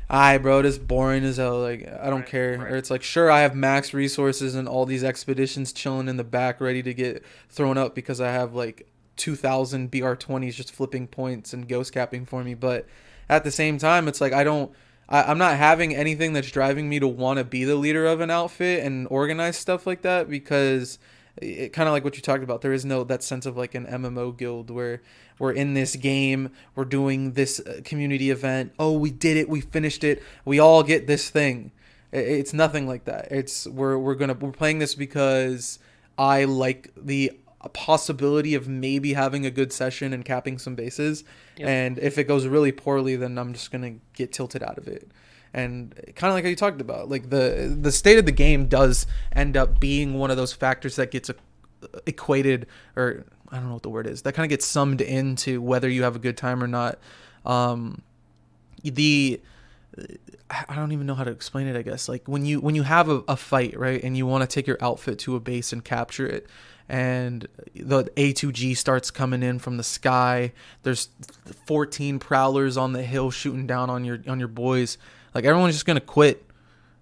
I bro, it is boring as hell. Like I don't Right, care. Or right. it's like sure I have max resources and all these expeditions chilling in the back ready to get thrown up because I have like 2,000 BR20s just flipping points and ghost capping for me. But at the same time, it's like I don't. I'm not having anything that's driving me to want to be the leader of an outfit and organize stuff like that because it kind of like what you talked about. There is no that sense of like an MMO guild where we're in this game, we're doing this community event. Oh, we did it, we finished it. We all get this thing. It's nothing like that. It's we're playing this because I like the possibility of maybe having a good session and capping some bases. Yep. And if it goes really poorly, then I'm just gonna get tilted out of it. And kind of like how you talked about, like the state of the game does end up being one of those factors that gets equated, or I don't know what the word is, that kind of gets summed into whether you have a good time or not. Um, the I don't even know how to explain it. I guess like when you have a fight, right, and you want to take your outfit to a base and capture it, and the A2G starts coming in from the sky. There's 14 prowlers on the hill shooting down on your boys. Like everyone's just gonna quit.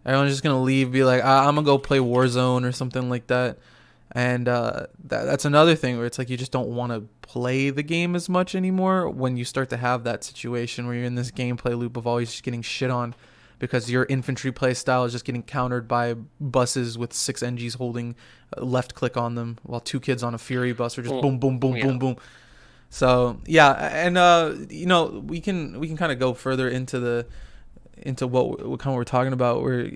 Everyone's just gonna leave. Be like, I'm gonna go play Warzone or something like that. And that's another thing where it's like you just don't want to play the game as much anymore when you start to have that situation where you're in this gameplay loop of always just getting shit on because your infantry play style is just getting countered by buses with 6 NGs holding left click on them while 2 kids on a Fury bus are just Well, boom, boom, boom, yeah. boom, boom. So yeah, and we can kind of go further into what kind of we're talking about where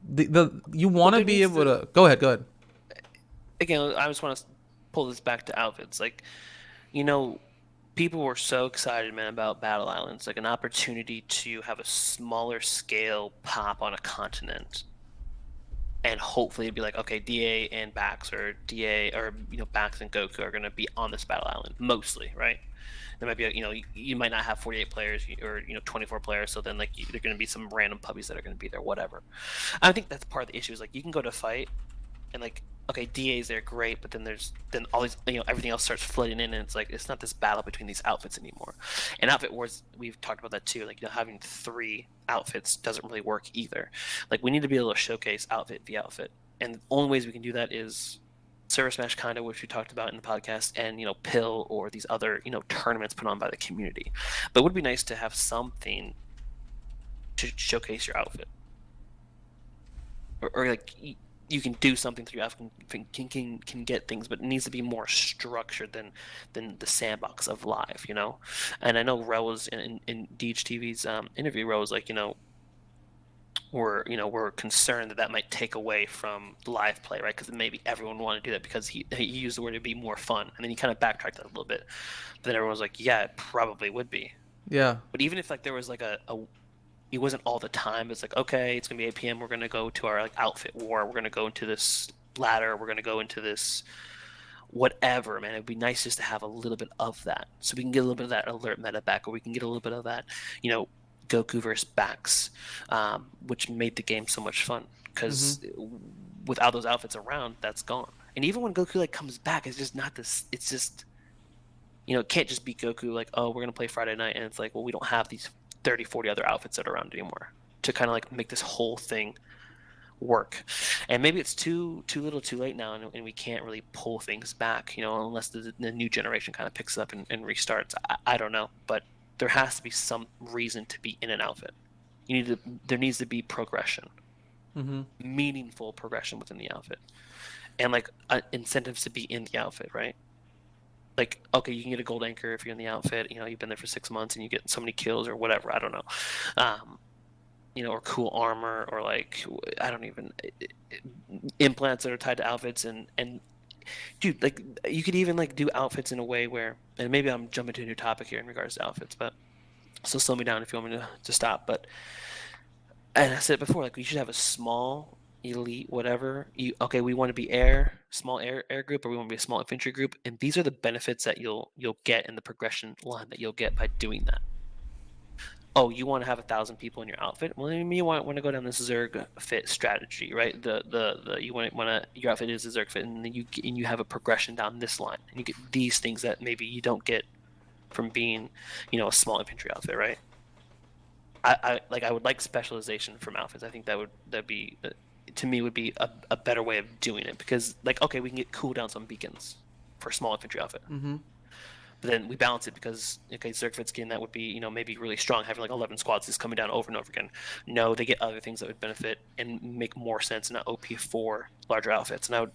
the you Well, want to there be needs able to to go ahead, go ahead. again. I just want to pull this back to outfits. Like, you know, people were so excited, man, about Battle Islands, like an opportunity to have a smaller scale pop on a continent, and hopefully it'd be like, okay, DA and Bax, or DA, or Bax and Goku are gonna be on this Battle Island mostly, right? There might be you might not have 48 players or 24 players, so then like there are gonna be some random puppies that are gonna be there, whatever. I think that's part of the issue is like you can go to fight and like, okay, DA's there, great, but then all these everything else starts flooding in, and it's like it's not this battle between these outfits anymore. And outfit wars, we've talked about that too. Like having 3 outfits doesn't really work either. Like we need to be able to showcase outfit via outfit, and the only ways we can do that is Server Smash kind of, which we talked about in the podcast, and Pill or these other tournaments put on by the community. But it would be nice to have something to showcase your outfit, or like you can do something through African can get things, but it needs to be more structured than the sandbox of live. And I know Rel was in DHTV's interview. Rel was like, we're concerned that might take away from live play, right? Because maybe everyone wanted to do that because he used the word to be more fun, and then he kind of backtracked that a little bit. But then everyone was like, yeah, it probably would be. Yeah. But even if like there was like it wasn't all the time. It's like, okay, it's gonna be 8 p.m. We're gonna go to our like outfit war. We're gonna go into this ladder. We're gonna go into this whatever, man. It'd be nice just to have a little bit of that, so we can get a little bit of that alert meta back, or we can get a little bit of that, Goku versus Bax, which made the game so much fun. Because Mm-hmm. without those outfits around, that's gone. And even when Goku like comes back, it's just not this. It's just it can't just be Goku like, oh, we're gonna play Friday night, and it's like, well, we don't have these 30, 40 other outfits that are around anymore to kind of like make this whole thing work. And maybe it's too little too late now, and we can't really pull things back, unless the new generation kind of picks up and restarts. I don't know, but there has to be some reason to be in an outfit. There needs to be progression, Mm-hmm. meaningful progression within the outfit, and like incentives to be in the outfit, right? Like, okay, you can get a gold anchor if you're in the outfit. You've been there for 6 months and you get so many kills or whatever. I don't know. Um, or cool armor, or like I don't even implants that are tied to outfits, and dude, like you could even like do outfits in a way where, and maybe I'm jumping to a new topic here in regards to outfits, but so slow me down if you want me to stop. But and I said it before, like we should have a small elite whatever. Okay, we want to be small air group, or we want to be a small infantry group, and these are the benefits that you'll get in the progression line that you'll get by doing that. Oh, you want to have 1,000 people in your outfit? Well, then you want to go down this Zerg fit strategy, right? The you want to your outfit is a Zerg fit, and then you have a progression down this line, and you get these things that maybe you don't get from being, a small infantry outfit, right? I would like specialization from outfits. I think that'd be to me would be a better way of doing it because like okay we can get cooldowns on beacons for a small infantry outfit, Mm-hmm. but then we balance it because okay Zergfit skin that would be maybe really strong having like 11 squads just coming down over and over again. No, they get other things that would benefit and make more sense in an OP for larger outfits. And I would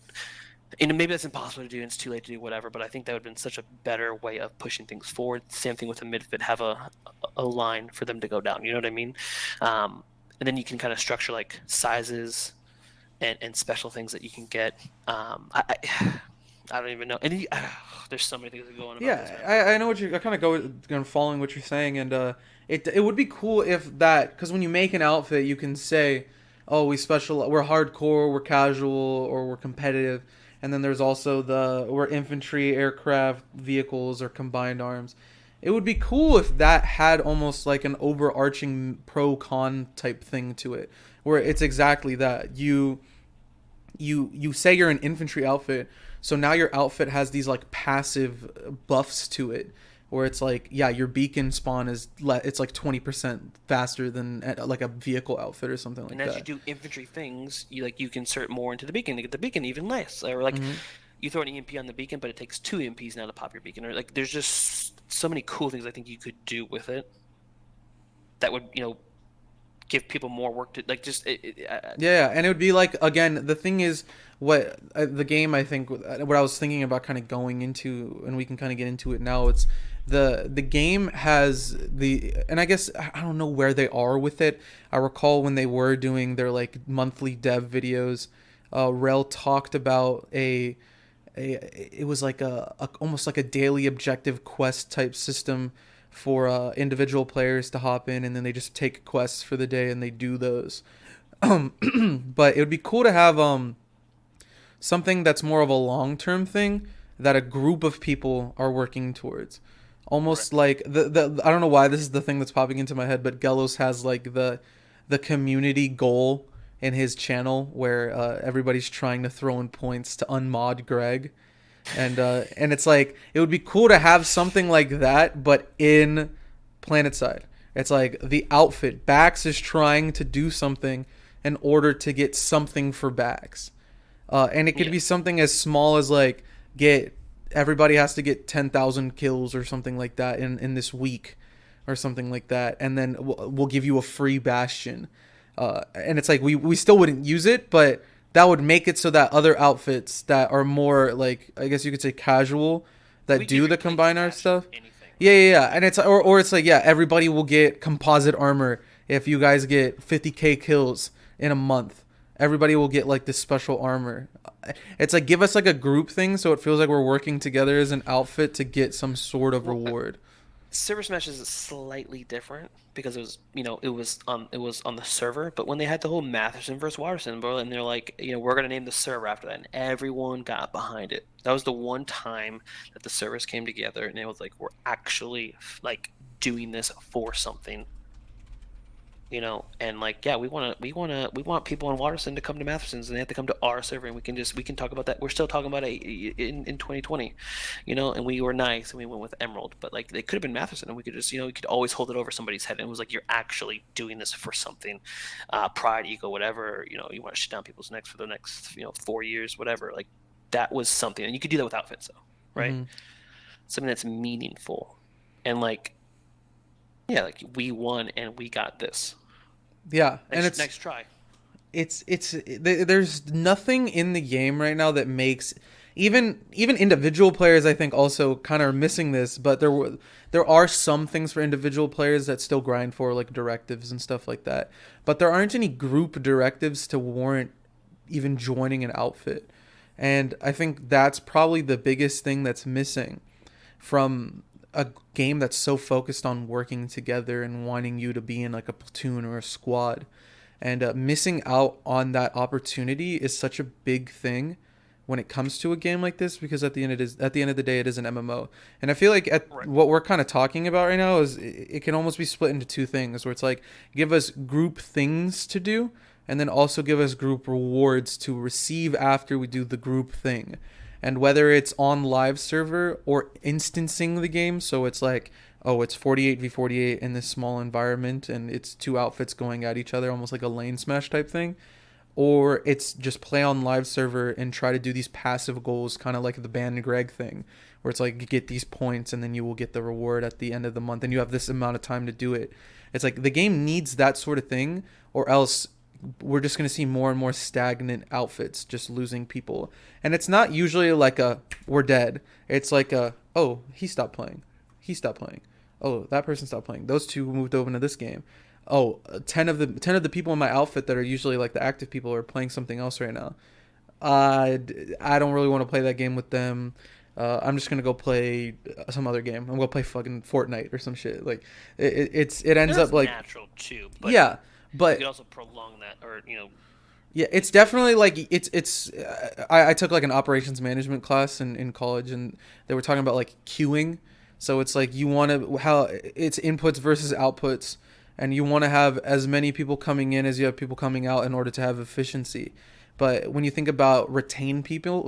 and maybe that's impossible to do and it's too late to do whatever, but I think that would have been such a better way of pushing things forward. Same thing with a midfit, have a line for them to go down, you know what I mean? And then you can kind of structure like sizes and special things that you can get. I don't even know. And there's so many things that go on about this, Yeah, man. But I know what you. I kind of go following what you're saying, and it would be cool if that because when you make an outfit, you can say, oh, we're hardcore, we're casual, or we're competitive, and then there's also we're infantry, aircraft, vehicles, or combined arms. It would be cool if that had almost like an overarching pro con type thing to it, where it's exactly that you say you're an infantry outfit, so now your outfit has these like passive buffs to it, where it's like yeah, your beacon spawn it's like 20% faster than like a vehicle outfit or something and like as you that. do infantry things, you can insert more into the beacon to get the beacon even less. Or like Mm-hmm. you throw an EMP on the beacon, but it takes two EMPs now to pop your beacon. Or like there's just so many cool things I think you could do with it that would give people more work to like just Yeah, and it would be like again, the thing is what the game I think what I was thinking about kind of going into, and we can kind of get into it now. It's the game has and I guess I don't know where they are with it. I recall when they were doing their like monthly dev videos, Rel talked about it was like a almost like a daily objective quest type system for individual players to hop in, and then they just take quests for the day and they do those. But it would be cool to have something that's more of a long term thing that a group of people are working towards. right. Almost like the I don't know why this is the thing that's popping into my head, but Gelos has like the community goal in his channel where everybody's trying to throw in points to unmod Greg, and it's like it would be cool to have something like that, but in Planetside. It's like the outfit. Bax is trying to do something in order to get something for Bax. And it could Yeah. be something as small as like get everybody has to get 10,000 kills or something like that in this week or something like that, and then we'll give you a free bastion. And it's like we still wouldn't use it, but that would make it so that other outfits that are more like I guess you could say casual that We could do the replace combine art Bastion with stuff. anything, Yeah, right? yeah, yeah. And it's or it's like yeah, everybody will get composite armor if you guys get 50k kills in a month. Everybody will get like this special armor. It's like give us like a group thing so it feels like we're working together as an outfit to get some sort of Well, reward. Server Smash is slightly different because it was on the server, but when they had the whole Matheson versus Watterson, bro, and they're like, we're gonna name the server after that, and everyone got behind it. That was the one time that the servers came together, and it was like, we're actually like doing this for something. And like yeah we want people in Waterston to come to Matheson's and they have to come to our server and we can talk about that. We're still talking about it in 2020, and we were nice and we went with Emerald, but like they could have been Matheson and we could just we could always hold it over somebody's head and it was like you're actually doing this for something, pride, ego, whatever, you want to shit down people's necks for the next 4 years, whatever, like that was something. And you could do that with outfits though, right? Mm-hmm. Something that's meaningful and like yeah, like we won and we got this. Yeah, and Next try. there's nothing in the game right now that makes even individual players I think also kind of are missing this, but there are some things for individual players that still grind for like directives and stuff like that, but there aren't any group directives to warrant even joining an outfit, and I think that's probably the biggest thing that's missing from a game that's so focused on working together and wanting you to be in like a platoon or a squad. And missing out on that opportunity is such a big thing when it comes to a game like this, because at the end of the day it is an MMO. And I feel like Right. what we're kind of talking about right now is it can almost be split into two things, where it's like give us group things to do and then also give us group rewards to receive after we do the group thing. And whether it's on live server or instancing the game, so it's like oh, it's 48v48 in this small environment and it's two outfits going at each other, almost like a lane smash type thing, or it's just play on live server and try to do these passive goals, kind of like the Ban and Greg thing, where it's like you get these points and then you will get the reward at the end of the month, and you have this amount of time to do it. It's like the game needs that sort of thing, or else we're just going to see more and more stagnant outfits just losing people. And it's not usually like a we're dead. It's like a oh, he stopped playing. He stopped playing. Oh, that person stopped playing. Those two moved over into this game. Oh, 10 of the people in my outfit that are usually like the active people are playing something else right now. I don't really want to play that game with them. I'm just gonna go play some other game. I'm gonna play fucking Fortnite or some shit. Like it And ends up that's like natural too, but yeah, you could but also prolong that, or yeah, it's definitely like it's. I took like an operations management class in college, and they were talking about like queuing. So it's like you want to how it's inputs versus outputs, and you want to have as many people coming in as you have people coming out in order to have efficiency. But when you think about retaining people,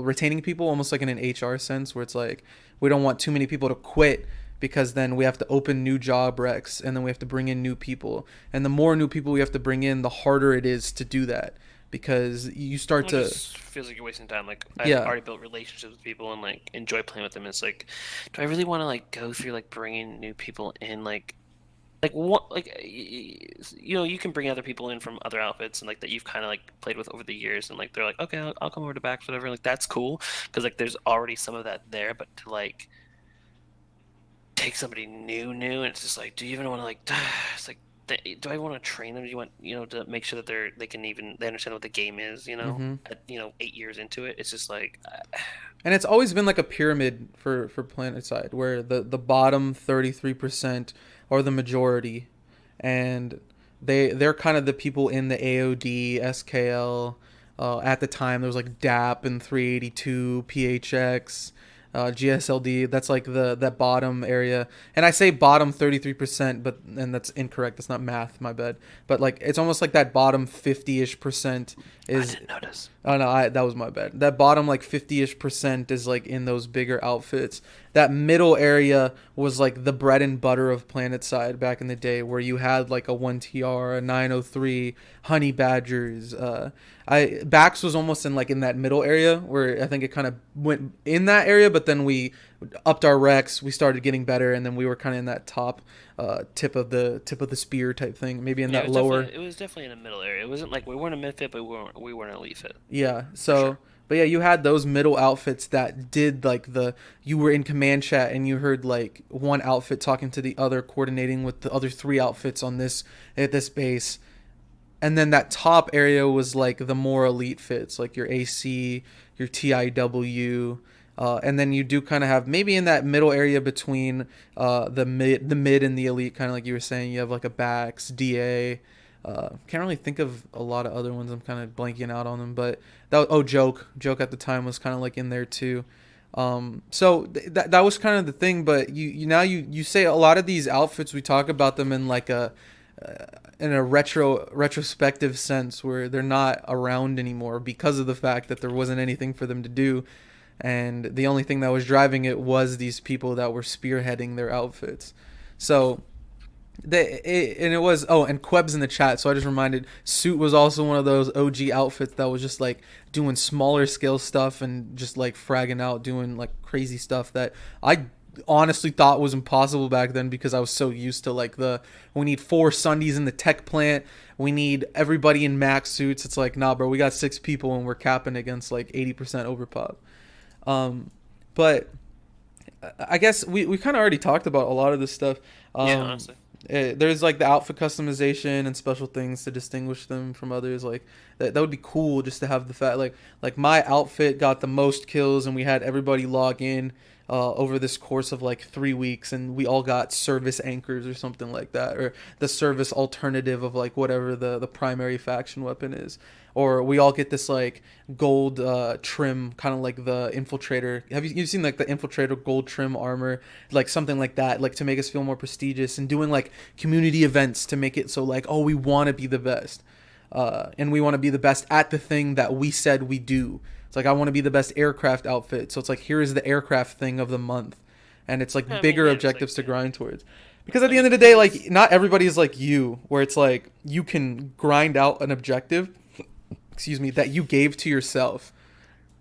almost like in an HR sense, where it's like we don't want too many people to quit because then we have to open new job recs and then we have to bring in new people. And the more new people we have to bring in, the harder it is to do that because you start it to just feels like you're wasting time. Like I've yeah. already built relationships with people and like enjoy playing with them. It's like, do I really want to like go through like bringing new people in? Like what? Like you can bring other people in from other outfits and like that you've kind of like played with over the years, and like they're like, okay, I'll come over to backs, whatever. Like that's cool because like there's already some of that there, but to like take somebody new, and it's just like, do you even want to like? It's like, do I want to train them? Do you want to make sure that they understand what the game is? Hmm. At 8 years into it, it's just like, And it's always been like a pyramid for PlanetSide, where the bottom 33% are the majority, and they're kind of the people in the AOD, SKL. At the time, there was like DAP and 382, PHX, GSLD. That's like the that bottom area, and I say bottom 33%, but and that's incorrect. That's not math. My bad. But like it's almost like that bottom 50ish% I is didn't notice. oh no, that was my bad. That bottom like 50ish% is like in those bigger outfits. That middle area was like the bread and butter of PlanetSide back in the day, where you had like a 1TR, a 903, Honey Badgers. I Bax was almost in like in that middle area where I think it kind of went in that area, but then we upped our recs, we started getting better, and then we were kind of in that top tip of the spear type thing, maybe in Yeah, that lower. it was definitely in the middle area. It wasn't like we weren't a mid fit, but we weren't an elite fit Yeah. for So, sure. but yeah, you had those middle outfits that did like you were in command chat and you heard like one outfit talking to the other, coordinating with the other three outfits on this at this base. And then that top area was like the more elite fits, like your AC, your TIW, and then you do kind of have maybe in that middle area between the mid and the elite, kind of like you were saying, you have like a Bax, DA. Can't really think of a lot of other ones. I'm kind of blanking out on them, but joke at the time was kind of like in there too. So that was kind of the thing. But you now you say a lot of these outfits, we talk about them in like uh, in a retrospective sense, where they're not around anymore because of the fact that there wasn't anything for them to do, and the only thing that was driving it was these people that were spearheading their outfits. So and it was and Queb's in the chat, so I just reminded Suit was also one of those OG outfits that was just like doing smaller scale stuff and just like fragging out, doing like crazy stuff that I honestly thought was impossible back then, because I was so used to like we need 4 Sundays in the tech plant, we need everybody in max suits. It's like, nah bro, we got 6 people and we're capping against like 80% overpop. But I guess we kind of already talked about a lot of this stuff. Yeah, um honestly. there's like the outfit customization and special things to distinguish them from others. Like that would be cool, just to have the fact like my outfit got the most kills and we had everybody log in over this course of like 3 weeks, and we all got service anchors or something like that, or the service alternative of like whatever the primary faction weapon is, or we all get this like gold trim, kind of like the infiltrator. Have you seen like the infiltrator gold trim armor, like something like that, like to make us feel more prestigious, and doing like community events to make it so like, oh, we want to be the best, and we want to be the best at the thing that we said we do. It's like, I want to be the best aircraft outfit, so it's like, here is the aircraft thing of the month. and it's like I mean, bigger yeah, it's like objectives to yeah. grind towards. Because at I the end mean, of the day, like not everybody is like you, where it's like you can grind out an objective, excuse me, that you gave to yourself,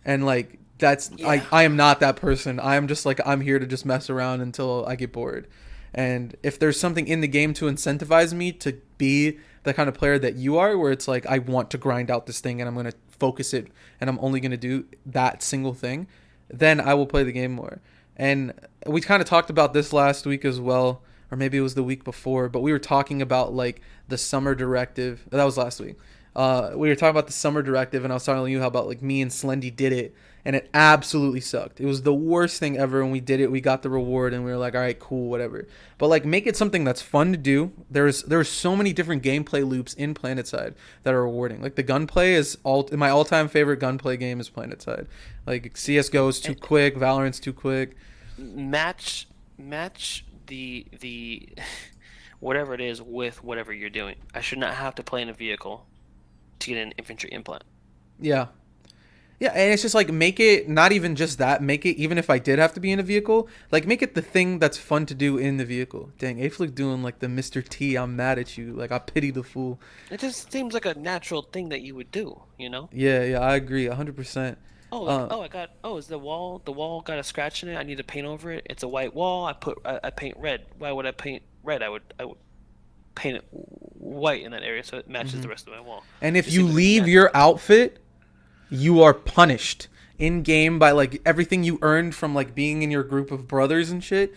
and like that's yeah. I am not that person. I am just like I'm here to just mess around until I get bored. And if there's something in the game to incentivize me to be the kind of player that you are, where it's like I want to grind out this thing and I'm gonna focus it and I'm only gonna do that single thing, then I will play the game more. And we kind of talked about this last week as well, or maybe it was the week before, but we were talking about like the summer directive. That was last week. We were talking about the summer directive, and I was telling you how about like me and Slendy did it, and it absolutely sucked. It was the worst thing ever. When we did it, we got the reward, and we were like, all right, cool, whatever. But like, make it something that's fun to do. There's so many different gameplay loops in PlanetSide that are rewarding. Like the gunplay is my all-time favorite gunplay game is PlanetSide. Like CS:GO is too And quick, Valorant's too quick. match the whatever it is with whatever you're doing. I should not have to play in a vehicle to get an infantry implant. Yeah. Yeah, and it's just like make it not even just that, make it even if I did have to be in a vehicle, like make it the thing that's fun to do in the vehicle. Dang, Aeflic doing like the Mr. T, I'm mad at you. Like I pity the fool. It just seems like a natural thing that you would do, you know? Yeah, I agree 100%. Oh, like oh, is the wall got a scratch in it? I need to paint over it. It's a white wall. I paint red. Why would I paint red? I would paint it white in that area so it matches hmm the rest of my wall. And It if just you seems like a leave natural your thing. outfit, you are punished in game by like everything you earned from like being in your group of brothers and shit.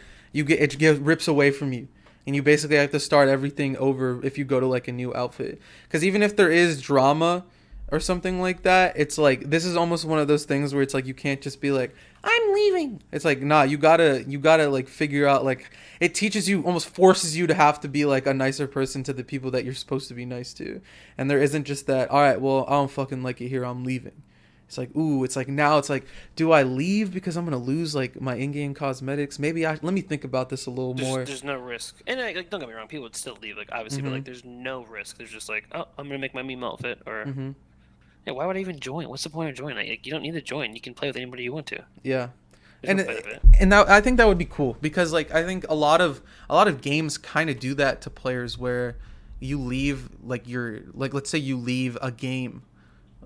Rips away from you, and you basically have to start everything over if you go to like a new outfit. Because even if there is drama or something like that, it's like this is almost one of those things where it's like you can't just be like I'm leaving. It's like nah, you gotta like figure out like it teaches you almost forces you to have to be like a nicer person to the people that you're supposed to be nice to, and there isn't just that all right, well I don't fucking like it here, I'm leaving. It's like, ooh, it's like now it's like, do I leave because I'm gonna lose like my in-game cosmetics? Maybe let me think about this a little There's more. there's no risk, and like don't get me wrong, people would still leave like obviously, but Mm-hmm. like there's no risk. There's just like oh I'm gonna make my meme outfit or Mm-hmm. yeah why would I even join? What's the point of joining? Like you don't need to join. You can play with anybody you want to. Yeah. There's no And benefit. and that I think that would be cool because like I think a lot of games kind of do that to players where you leave like your like let's say you leave a game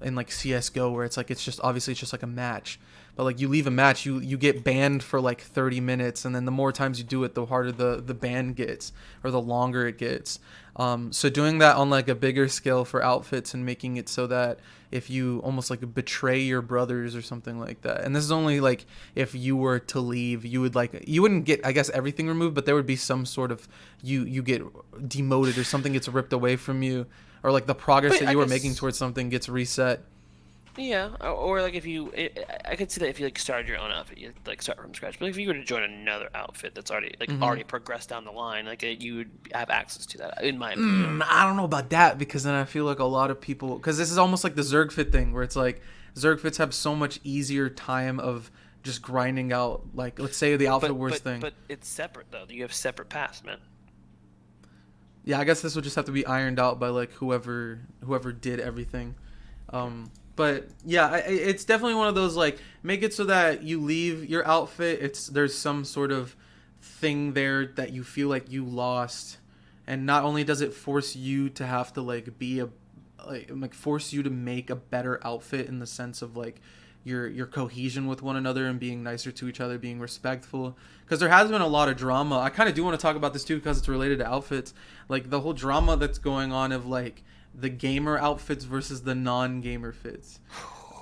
in like CS:GO where it's like it's just obviously it's just like a match. But like you leave a match, you get banned for like 30 minutes, and then the more times you do it, the harder the ban gets, or the longer it gets. So doing that on like a bigger scale for outfits and making it so that if you almost like betray your brothers or something like that, and this is only like if you were to leave, you wouldn't get I guess everything removed, but there would be some sort of you get demoted or something gets ripped away from you, or like the progress But that I you were making guess towards something gets reset. yeah, or like if you, I could see that if you like started your own outfit, you like start from scratch. But if you were to join another outfit that's hmm already progressed down the line, like you would have access to that, in my opinion. I don't know about that because then I feel like a lot of people because this is almost like the Zergfit thing where it's like Zergfits have so much easier time of just grinding out like let's say the outfit But wars but thing. but it's separate though. You have separate paths, man. Yeah, I guess this would just have to be ironed out by like whoever did everything. But yeah, it's definitely one of those like make it so that you leave your outfit. There's some sort of thing there that you feel like you lost, and not only does it force you to have to like be a like force you to make a better outfit in the sense of like your cohesion with one another and being nicer to each other, being respectful. Because there has been a lot of drama. I kind of do want to talk about this too because it's related to outfits. Like the whole drama that's going on of like the gamer outfits versus the non-gamer fits.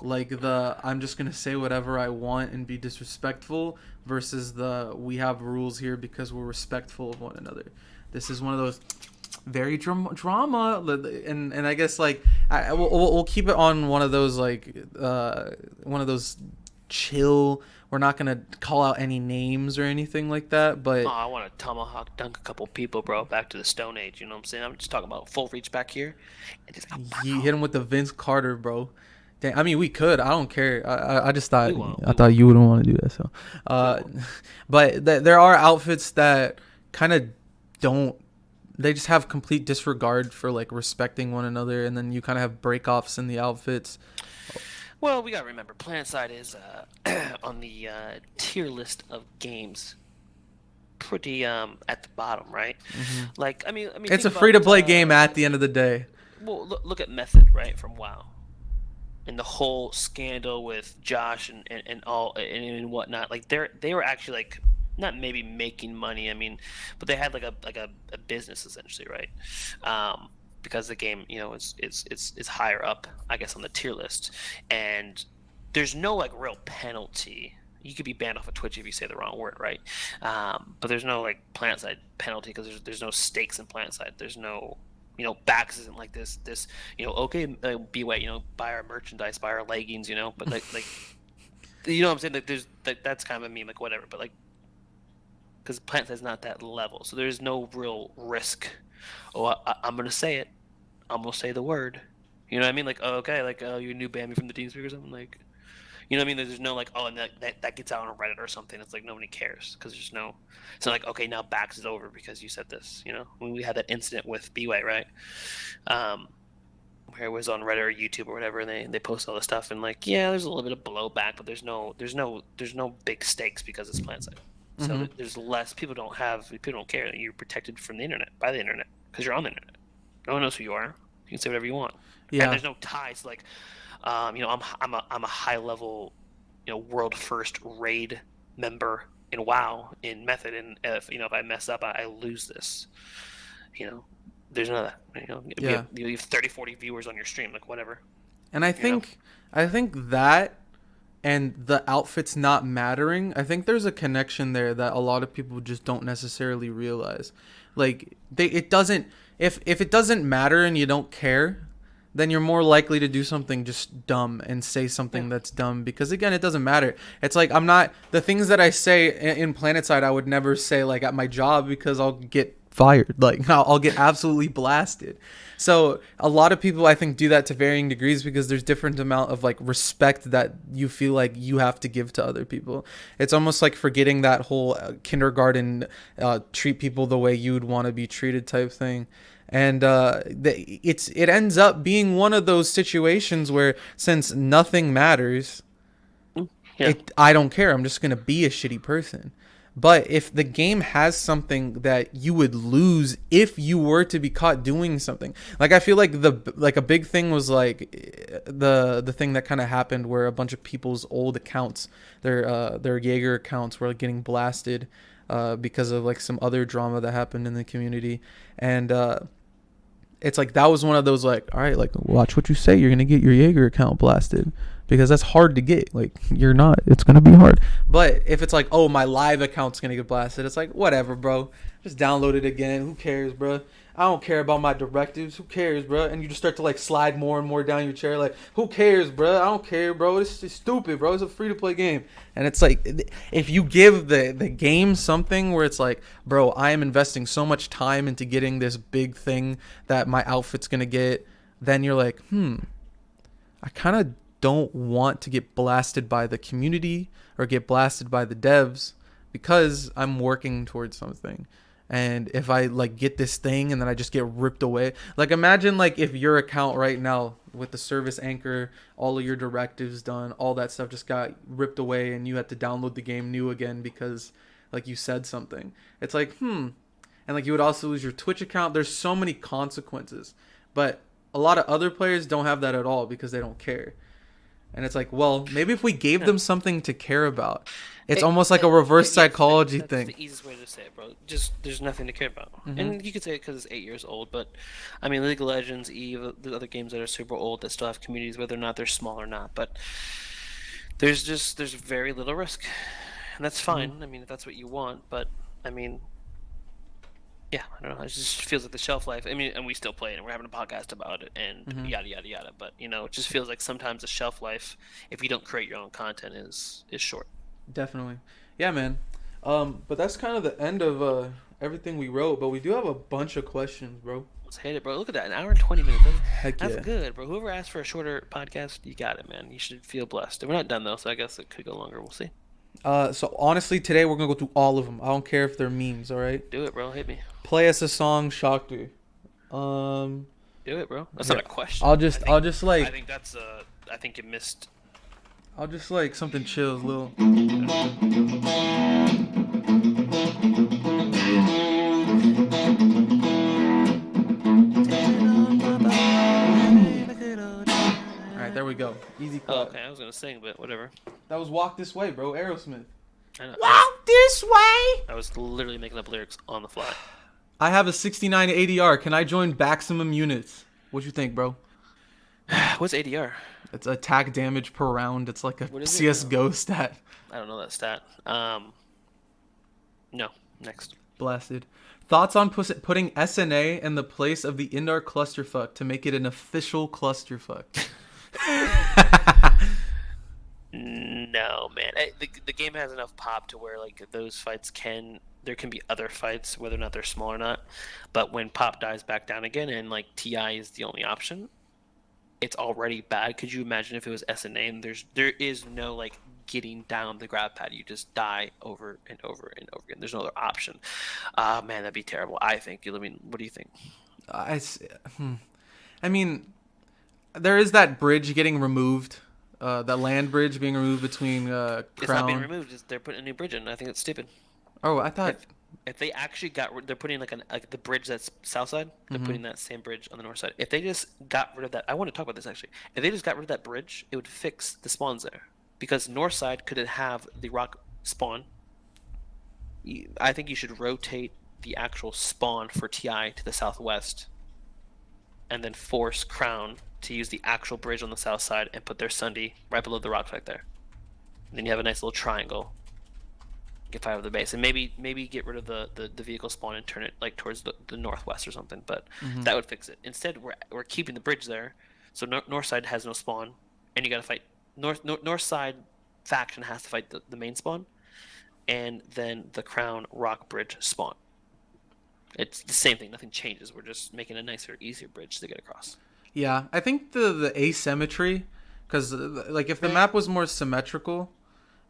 Like the I'm just gonna say whatever I want and be disrespectful versus the we have rules here because we're respectful of one another. This is one of those very drama and I guess like we'll keep it on one of those like one of those chill. We're not gonna call out any names or anything like that, Oh, but I want to tomahawk dunk a couple people, bro, back to the Stone Age. You know what I'm saying? I'm just talking about full reach back here, and just you hit him with the Vince Carter, bro. Dang, I mean, we could. I don't care. I just thought we won't, I we thought won't, you wouldn't want to do that. So, we uh, won't. but there are outfits that kind of don't. They just have complete disregard for like respecting one another, and then you kind of have breakoffs in the outfits. Well, we gotta remember, PlanetSide is on the tier list of games pretty at the bottom, right? Hmm. Like I mean, It's think a free about to play game at the end of the day. well, look at Method, right, from WoW, and the whole scandal with Josh and all and whatnot. Like they were actually like not maybe making money. I mean, but they had like a business essentially, right? Um, because the game, is higher up, I guess, on the tier list, and there's no like real penalty. You could be banned off of Twitch if you say the wrong word, right? But there's no like plant side penalty because there's no stakes in plant side. There's no backs isn't like this okay, be white, buy our merchandise, buy our leggings, but like you know what I'm saying, like there's that's kind of a meme, like whatever, but like because plant side's not that level, so there's no real risk. Oh, I'm gonna say it. I'm gonna say the word. You know what I mean? Like, oh, okay, like, oh, you new ban me from the TeamSpeak or something, like, you know what I mean? There's no like, oh, and that gets out on Reddit or something. It's like nobody cares because there's no. It's not like, okay, now Backs is over because you said this. When we had that incident with B-Way, right? Um, where it was on Reddit or YouTube or whatever, and they post all this stuff, and like, yeah, there's a little bit of blowback, but there's no big stakes because it's plant side. So Hmm. there's less. People don't care that you're protected from the internet by the internet because you're on the internet. No one knows who you are. You can say whatever you want, and Yeah. there's no ties like I'm a high level, world first raid member in WoW in Method, and if I mess up, I lose this. You know, there's none of that. Yeah. You have 30, 40 viewers on your stream, like whatever. And I You know, think that and the outfits not mattering, I think there's a connection there that a lot of people just don't necessarily realize. Like it doesn't, if it doesn't matter and you don't care, then you're more likely to do something just dumb and say yeah, something that's dumb because again, it doesn't matter. It's like I'm not the things that I say in PlanetSide I would never say like at my job because I'll get fired. Like I'll get absolutely blasted. So a lot of people I think do that to varying degrees because there's different amount of like respect that you feel like you have to give to other people. It's almost like forgetting that whole kindergarten treat people the way you would want to be treated type thing. And it ends up being one of those situations where since nothing matters, yeah, I don't care. I'm just gonna be a shitty person. But if the game has something that you would lose if you were to be caught doing something, like I feel like a big thing was like the thing that kind of happened where a bunch of people's old accounts, their Jaeger accounts, were like, getting blasted because of like some other drama that happened in the community, and it's like that was one of those like, all right, like watch what you say, you're gonna get your Jaeger account blasted because that's hard to get. Like you're not, it's gonna be hard. But if it's like, oh, my live account's gonna get blasted, it's like whatever, bro. Just download it again. Who cares, bro? I don't care about my directives. Who cares, bro? And you just start to like slide more and more down your chair. Like, who cares, bro? I don't care, bro. This is stupid, bro. It's a free to play game. And it's like, if you give the game something where it's like, bro, I am investing so much time into getting this big thing that my outfit's gonna get, then you're like, I kind of don't want to get blasted by the community or get blasted by the devs because I'm working towards something. And if I like get this thing and then I just get ripped away, like imagine like if your account right now with the service anchor, all of your directives done, all that stuff just got ripped away and you had to download the game new again because like you said something. It's like, and like you would also lose your Twitch account. There's so many consequences, but a lot of other players don't have that at all because they don't care. And it's like, well, maybe if we gave them something to care about, it's almost like a reverse psychology that's thing. the easiest way to say it, bro. Just there's nothing to care about, and you could say it because it's 8 years old. But I mean, League of Legends, Eve, the other games that are super old that still have communities, whether or not they're small or not. But there's very little risk, and that's fine. I mean, if that's what you want, but I mean, yeah, I don't know. It just feels like the shelf life. I mean, and we still play it, and we're having a podcast about it, and yada yada yada. But it just feels like sometimes the shelf life, if you don't create your own content, is short. Definitely. Yeah, man. But that's kind of the end of everything we wrote. But we do have a bunch of questions, bro. Let's hit it, bro. Look at that, an hour and 20 minutes. Heck That's yeah. good, bro. Whoever asked for a shorter podcast, you got it, man. You should feel blessed. We're not done though, so I guess it could go longer. We'll see. So honestly, today we're gonna go through all of them. I don't care if they're memes. All right. Do it, bro. Hit me. Play us a song, Shoctor. Um, Do it, bro. That's yeah. not a question. I'll just I like think that's I think you missed. I'll just like something chill, little. we go. Easy Oh, clap. okay. I was gonna sing, but whatever. That was Walk This Way, bro. Aerosmith. I know. Walk this way. I was literally making up lyrics on the fly. I have a 69 ADR. Can I join maximum units? What you think, bro? What's ADR? It's attack damage per round. It's like a What is it? CS:GO stat. I don't know that stat. No. Next. Blasted. Thoughts on putting SNA in the place of the Indar clusterfuck to make it an official clusterfuck? No, man. The game has enough pop to where like those fights there can be other fights whether or not they're small or not. But when pop dies back down again and like TI is the only option, it's already bad. Could you imagine if it was SNA and there is no like getting down the grab pad? You just die over and over and over again. There's no other option. Man, that'd be terrible. I think. I mean, what do you think? I, s- I mean, there is that bridge getting removed. That land bridge being removed between Crown. It's not being removed. They're putting a new bridge in. I think it's stupid. Oh, I thought. If they actually they're putting like the bridge that's south side. They're putting that same bridge on the north side. If they just got rid of that, I want to talk about this actually. If they just got rid of that bridge, it would fix the spawns there. Because north side could have the rock spawn. I think you should rotate the actual spawn for TI to the southwest, and then force Crown to use the actual bridge on the south side and put their Sunday right below the rocks right there. And then you have a nice little triangle. Get fight over the base, and maybe get rid of the vehicle spawn and turn it like towards the northwest or something. But that would fix it. Instead, we're keeping the bridge there, so north side has no spawn, and you got to fight north side faction has to fight the main spawn, and then the Crown Rock Bridge spawn. It's the same thing. Nothing changes. We're just making a nicer, easier bridge to get across. Yeah, I think the asymmetry, because like if the map was more symmetrical,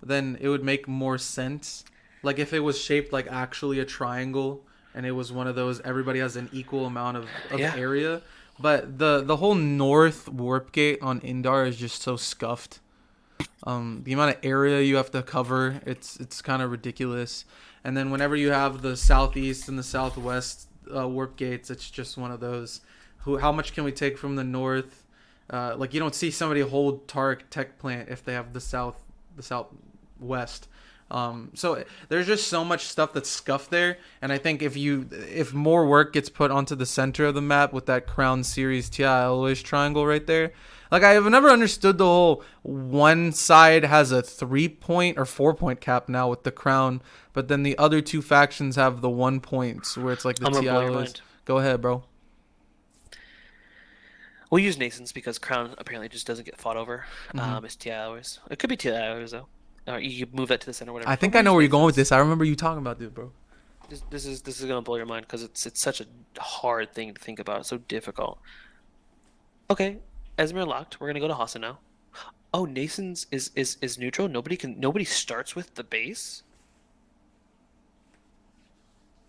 then it would make more sense. Like if it was shaped like actually a triangle and it was one of those everybody has an equal amount of area. But the whole north warp gate on Indar is just so scuffed. The amount of area you have to cover, it's kind of ridiculous. And then whenever you have the southeast and the southwest warp gates, it's just one of those. How much can we take from the north? Like you don't see somebody hold Tark Tech Plant if they have the southwest. So there's just so much stuff that's scuffed there, and I think if more work gets put onto the center of the map with that Crown Series TI always triangle right there, like I have never understood the whole one side has a 3-point or 4-point cap now with the Crown, but then the other two factions have the 1 points where it's like the TI always. Go ahead, bro. We'll use Nasons because Crown apparently just doesn't get fought over. It's TI always. It could be TI always though. Or you move that to the center, whatever. I think I know where you're going with this. I remember you talking about this, bro. This is gonna blow your mind because it's such a hard thing to think about. It's so difficult. Okay, Esmer locked. We're gonna go to Hassan now. Oh, Nasons is neutral. Nobody starts with the base.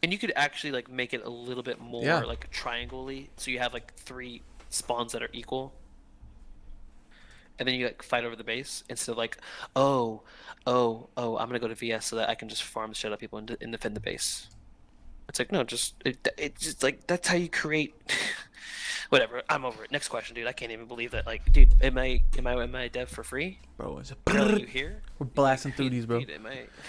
And you could actually like make it a little bit more like triangle-y, so you have like 3 spawns that are equal. And then you like fight over the base instead of like, I'm gonna go to VS so that I can just farm the shit out of people and defend the base. It's like no, it's just like that's how you create. Whatever, I'm over it. Next question, dude. I can't even believe that. Like, dude, am I a dev for free? Bro, it's you here? We're blasting through these, bro. Dude,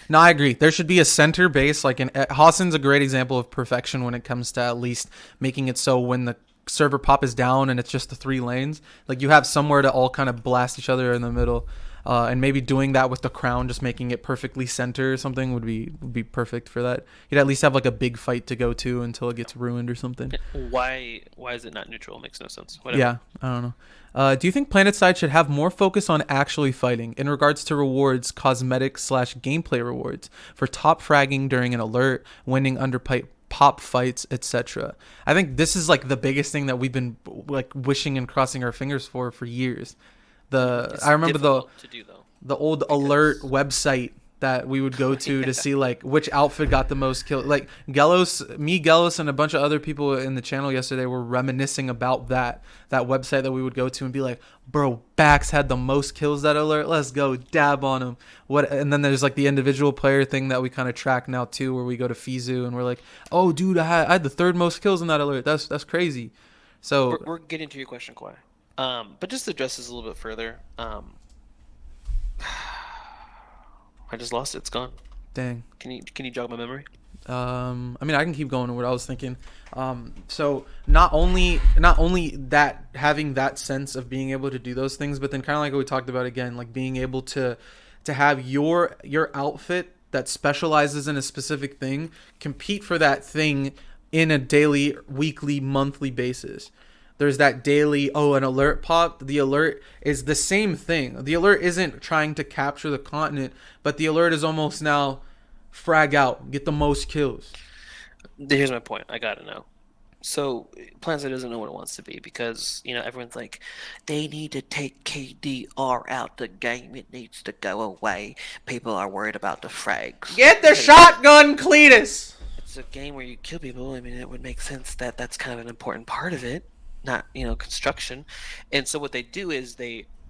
No, I agree. There should be a center base. Like, Hassan's a great example of perfection when it comes to at least making it so when the server pop is down and it's just the 3 lanes, like you have somewhere to all kind of blast each other in the middle. And maybe doing that with the Crown, just making it perfectly center or something would be perfect for that. You'd at least have like a big fight to go to until it gets ruined or something. Why is it not neutral? It makes no sense. Whatever. Yeah, I don't know. Do you think PlanetSide should have more focus on actually fighting in regards to rewards, cosmetic/gameplay rewards for top fragging during an alert, winning under pop fights, etc.? I think this is like the biggest thing that we've been like wishing and crossing our fingers for years. I remember the old alert website that we would go to see like which outfit got the most kills. Like Gelos, and a bunch of other people in the channel yesterday were reminiscing about that website that we would go to and be like, bro, Bax had the most kills that alert. Let's go dab on him. And then there's like the individual player thing that we kind of track now too, where we go to Fizu and we're like, oh dude, I had the 3rd most kills in that alert. That's crazy. So we're getting to your question, Kawhi. But just to address this a little bit further, I just lost it. It's gone. Dang. Can you jog my memory? I mean, I can keep going to what I was thinking. So not only that having that sense of being able to do those things, but then kind of like what we talked about again, like being able to have your outfit that specializes in a specific thing compete for that thing in a daily, weekly, monthly basis. There's that daily, oh, an alert popped. The alert is the same thing. The alert isn't trying to capture the continent, but the alert is almost now frag out, get the most kills. Here's my point. I gotta know. So Planet doesn't know what it wants to be because everyone's like, they need to take KDR out the game. It needs to go away. People are worried about the frags. Get the Okay, shotgun, Cletus. it's a game where you kill people. I mean, it would make sense that that's kind of an important part of it, not construction. And so what they do is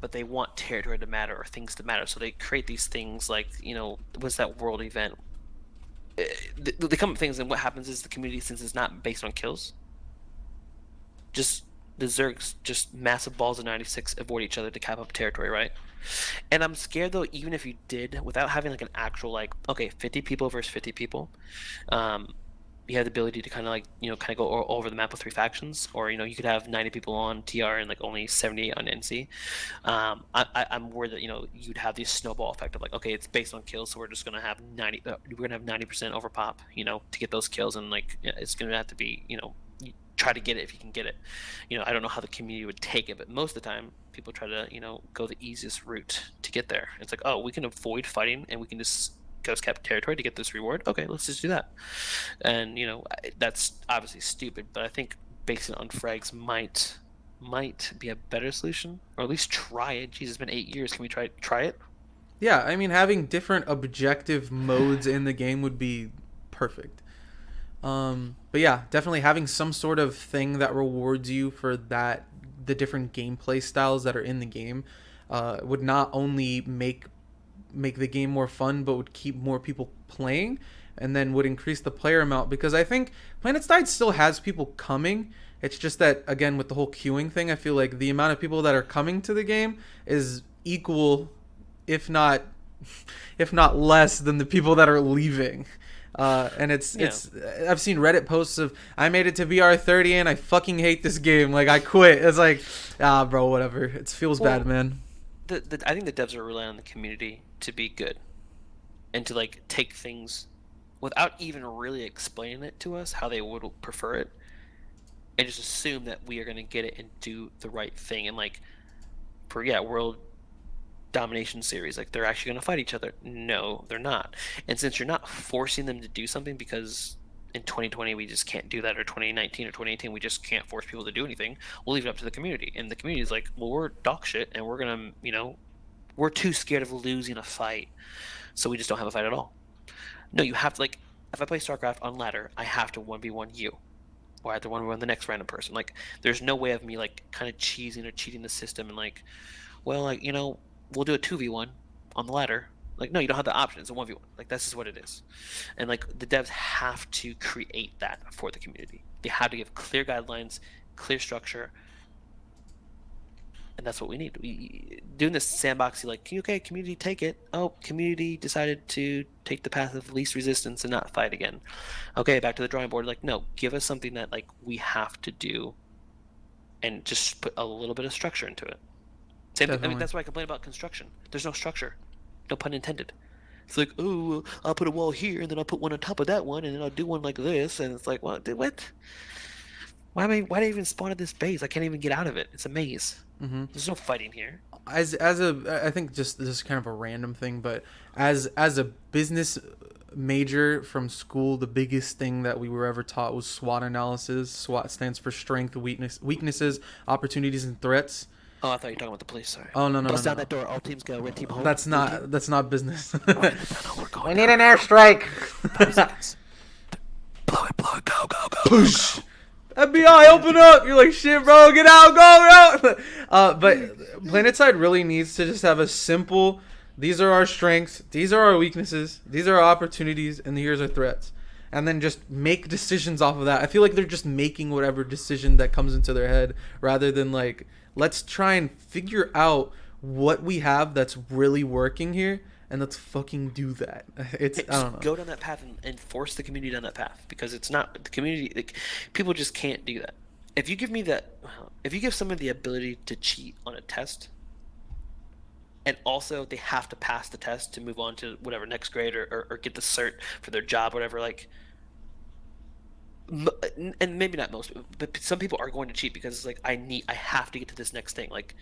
but they want territory to matter or things to matter. So they create these things like what's that world event? They come up with things, and what happens is the community, since it's not based on kills, just the Zergs, just massive balls of 96 avoid each other to cap up territory, right? And I'm scared though, even if you did, without having like an actual like, okay, 50 people versus 50 people, um, you have the ability to kind of like kind of go over the map with three factions, or you could have 90 people on TR and like only 78 on NC. I'm worried that you'd have this snowball effect of like, okay, it's based on kills, so we're just gonna have 90% overpop, to get those kills, and like it's gonna have to be try to get it if you can get it. I don't know how the community would take it, but most of the time people try to go the easiest route to get there. It's like, oh, we can avoid fighting and we can just ghost cap territory to get this reward. Okay, let's just do that. And that's obviously stupid, but I think basing it on frags might be a better solution, or at least try it. Jesus, it's been 8 years. Can we try it? Yeah, I mean, having different objective modes in the game would be perfect. But yeah, definitely having some sort of thing that rewards you for the different gameplay styles that are in the game, would not only make the game more fun, but would keep more people playing, and then would increase the player amount. Because I think PlanetSide still has people coming. It's just that again with the whole queuing thing, I feel like the amount of people that are coming to the game is equal, if not if not less than the people that are leaving. And Yeah. it's I've seen Reddit posts of I made it to VR30 and I fucking hate this game. Like I quit. It's like bro, whatever. It feels bad, Well, man. I think the devs are relying on the community to be good and to like take things without even really explaining it to us how they would prefer it, and just assume that we are going to get it and do the right thing. And like for world domination series, like they're actually going to fight each other. No, they're not. And since you're not forcing them to do something, because in 2020 we just can't do that, or 2019 or 2018 we just can't force people to do anything, we'll leave it up to the community. And the community is like, well, we're dog shit and we're gonna we're too scared of losing a fight, so we just don't have a fight at all. No, you have to, like, if I play StarCraft on ladder, I have to 1v1 you, or I have to 1v1 the next random person. Like, there's no way of me like kind of cheesing or cheating the system and like, well, like we'll do a 2v1 on the ladder. Like, no, you don't have the option. It's a 1v1. Like, this is what it is. And like the devs have to create that for the community. They have to give clear guidelines, clear structure, and that's what we need. We doing this sandboxy, like, okay, community, take it. Oh, community decided to take the path of least resistance and not fight again. Okay, back to the drawing board. Like, no, give us something that like we have to do, and just put a little bit of structure into it. Same thing. I mean, Definitely. that's why I complain about construction. There's no structure. No pun intended. It's like, oh, I'll put a wall here, and then I'll put one on top of that one, and then I'll do one like this, and it's like, well, what? Why did I even spawn at this base? I can't even get out of it. It's a maze. Hmm. There's no fighting here. As a I think just this is kind of a random thing, but as a business major from school, the biggest thing that we were ever taught was SWOT analysis. SWOT stands for strength, weaknesses, opportunities, and threats. Oh, I thought you were talking about the police. Sorry. Oh no no no Bust down no. that door. All teams go. Red team hold. That's Blue team. not business. Okay, no, we're We going need down. an airstrike. 5 seconds. Blow it, go, go, go. Push. FBI, open up! You're like, shit, bro, get out, go. But PlanetSide really needs to just have a simple. These are our strengths. These are our weaknesses. These are our opportunities, and here's our threats. and then just make decisions off of that. I feel like they're just making whatever decision that comes into their head rather than like, let's try and figure out what we have that's really working here, and let's fucking do that. It's Hey, I don't just know. go down that path and force the community down that path because it's not the community. Like, people just can't do that. If you give me that, if you give someone the ability to cheat on a test, and also they have to pass the test to move on to whatever next grade or get the cert for their job, whatever. Like, and maybe not most, but some people are going to cheat because it's like I have to get to this next thing. Like,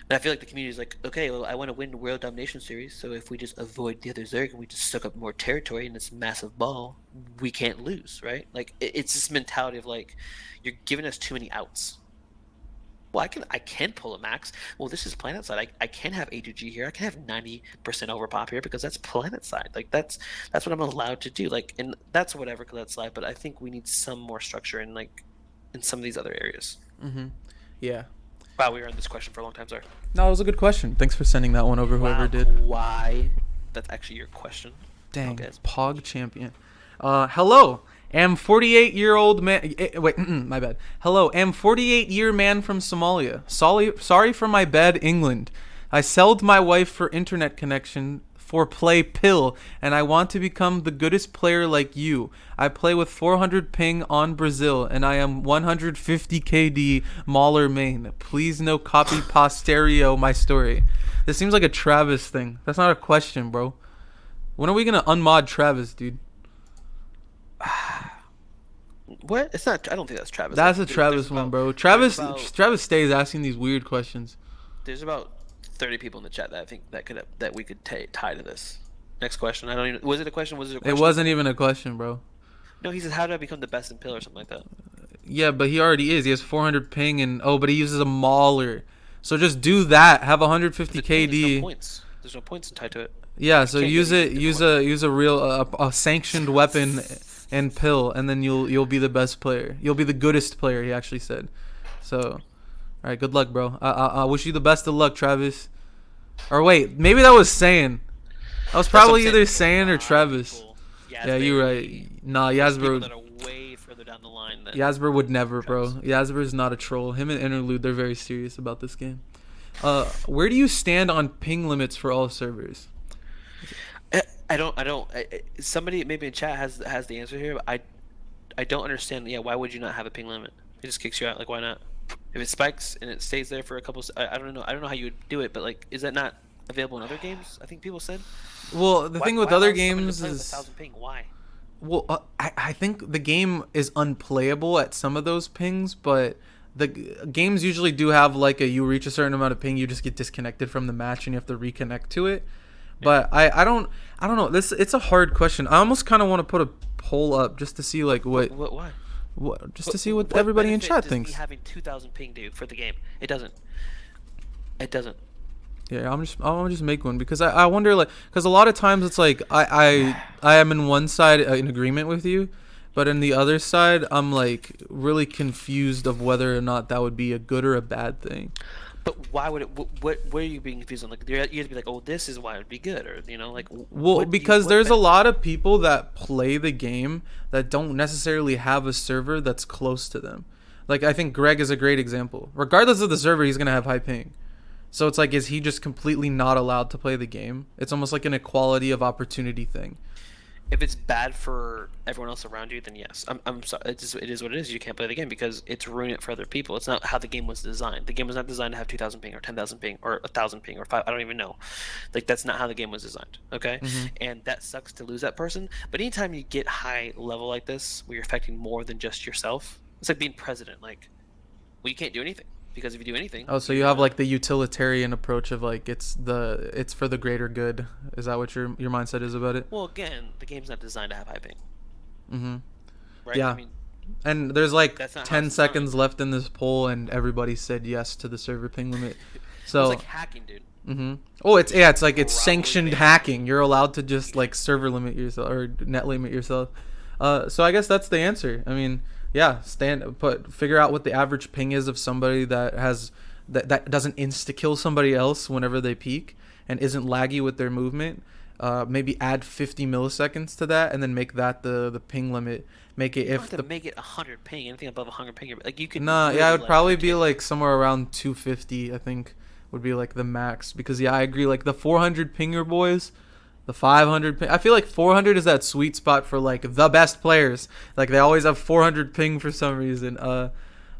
and I feel like the community is like, okay, well, I want to win the World Domination Series, so if we just avoid the other Zerg and we just suck up more territory in this massive ball, we can't lose, right? Like, it's this mentality of like, you're giving us too many outs. Well, I can pull a max. Well, this is planet side. I can have A2G here. I can have 90% overpop here because that's planet side. Like, that's what I'm allowed to do. Like, and that's whatever that's like. But I think we need some more structure in like in some of these other areas. Mm-hmm. Yeah. Wow, we were on this question for a long time, sorry. No, it was a good question. Thanks for sending that one over, whoever Wow, did. why? That's actually your question. Dang, Okay. Pog champion. Hello, am 48-year-old man. Wait, my bad. Hello, am 48-year man from Somalia. Sorry for my bad England. I sold my wife for internet connection for play pill, and I want to become the goodest player like you. I play with 400 ping on Brazil, and I am 150 KD Mauler main. Please no copy posterio my story. This seems like a Travis thing. That's not a question, bro. When are we gonna unmod Travis, dude? What? It's not. I don't think that's Travis. That's a There's Travis one, about- bro. there's about- Travis stays asking these weird questions. There's about 30 people in the chat that I think that we could tie to this. Next question. I don't even. Was it a question? Was it a question? It wasn't even a question, bro. No, he said, "How do I become the best in pill?" or something like that. Yeah, but he already is. He has 400 ping and but he uses a mauler. So just do that. Have 150 There's KD. no points. There's no points tied to it. Yeah, so can't use get it. it Use a real a sanctioned weapon and pill, and then you'll be the best player. You'll be the goodest player. He actually said. So, all right, good luck, bro. I wish you the best of luck, Travis. Or wait, maybe that was Saiyan. That was probably either Saiyan or Travis. Yeah, you're right. Nah, People Yasber. that are way further down the line than Yasber would never, bro. Travis. Yasber's not a troll. Him and Interlude, they're very serious about this game. Where do you stand on ping limits for all servers? I don't. Somebody maybe in chat has the answer here, but I don't understand. Yeah, why would you not have a ping limit? It just kicks you out. Like, why not? If it spikes and it stays there for a couple, I don't know. I don't know how you would do it, but like, is that not available in other games? I think people said. Well, the thing with why other allow someone to games play with is 1,000 ping? Why? well, I think the game is unplayable at some of those pings, but the games usually do have like you reach a certain amount of ping, you just get disconnected from the match and you have to reconnect to it. But I don't know. It's a hard question. I almost kind of want to put a poll up just to see like Why? just to see what everybody in benefit chat does thinks. me having 2,000 ping do for the game? It doesn't. It doesn't. Yeah, I'll just make one because I wonder like because a lot of times it's like I am in one side in agreement with you, but in the other side I'm like really confused of whether or not that would be a good or a bad thing. But why would it? What are you being confused on? Like, you have to be like, oh, this is why it would be good, or like. Well, because there's a lot of people that play the game that don't necessarily have a server that's close to them. Like I think Greg is a great example. Regardless of the server, he's gonna have high ping. So it's like, is he just completely not allowed to play the game? It's almost like an equality of opportunity thing. If it's bad for everyone else around you, then yes. I'm sorry. It is what it is. You can't play the game because it's ruining it for other people. It's not how the game was designed. The game was not designed to have 2,000 ping or 10,000 ping or 1,000 ping or 5. I don't even know. Like, that's not how the game was designed. Okay, and that sucks to lose that person. But anytime you get high level like this, where you're affecting more than just yourself, it's like being president. Like, well, you can't do anything. Because if you do anything, Oh, so you have like the utilitarian approach of like it's for the greater good. Is that what your mindset is about it? well, again, the game's not designed to have high ping, Mm-hmm. right? Yeah. I mean, And there's like That's not how 10 it's seconds left in this poll, and everybody said yes to the server ping limit. So. it's like hacking, dude. Mm-hmm. Oh, it's it's like it's Probably sanctioned banned. hacking. You're allowed to just like server limit yourself or net limit yourself. So I guess that's the answer. I mean, yeah, figure out what the average ping is of somebody that has that doesn't insta kill somebody else whenever they peak and isn't laggy with their movement. maybe add 50 milliseconds to that, and then make that the ping limit. Make it You don't if have to the make it 100 ping. Anything above 100 ping, like you could Nah, yeah, it literally would let it probably be rotate. like somewhere around 250. I think would be like the max, because yeah, I agree. Like the 400 pinger boys, the 500 ping. I feel like 400 is that sweet spot for like the best players. Like they always have 400 ping for some reason.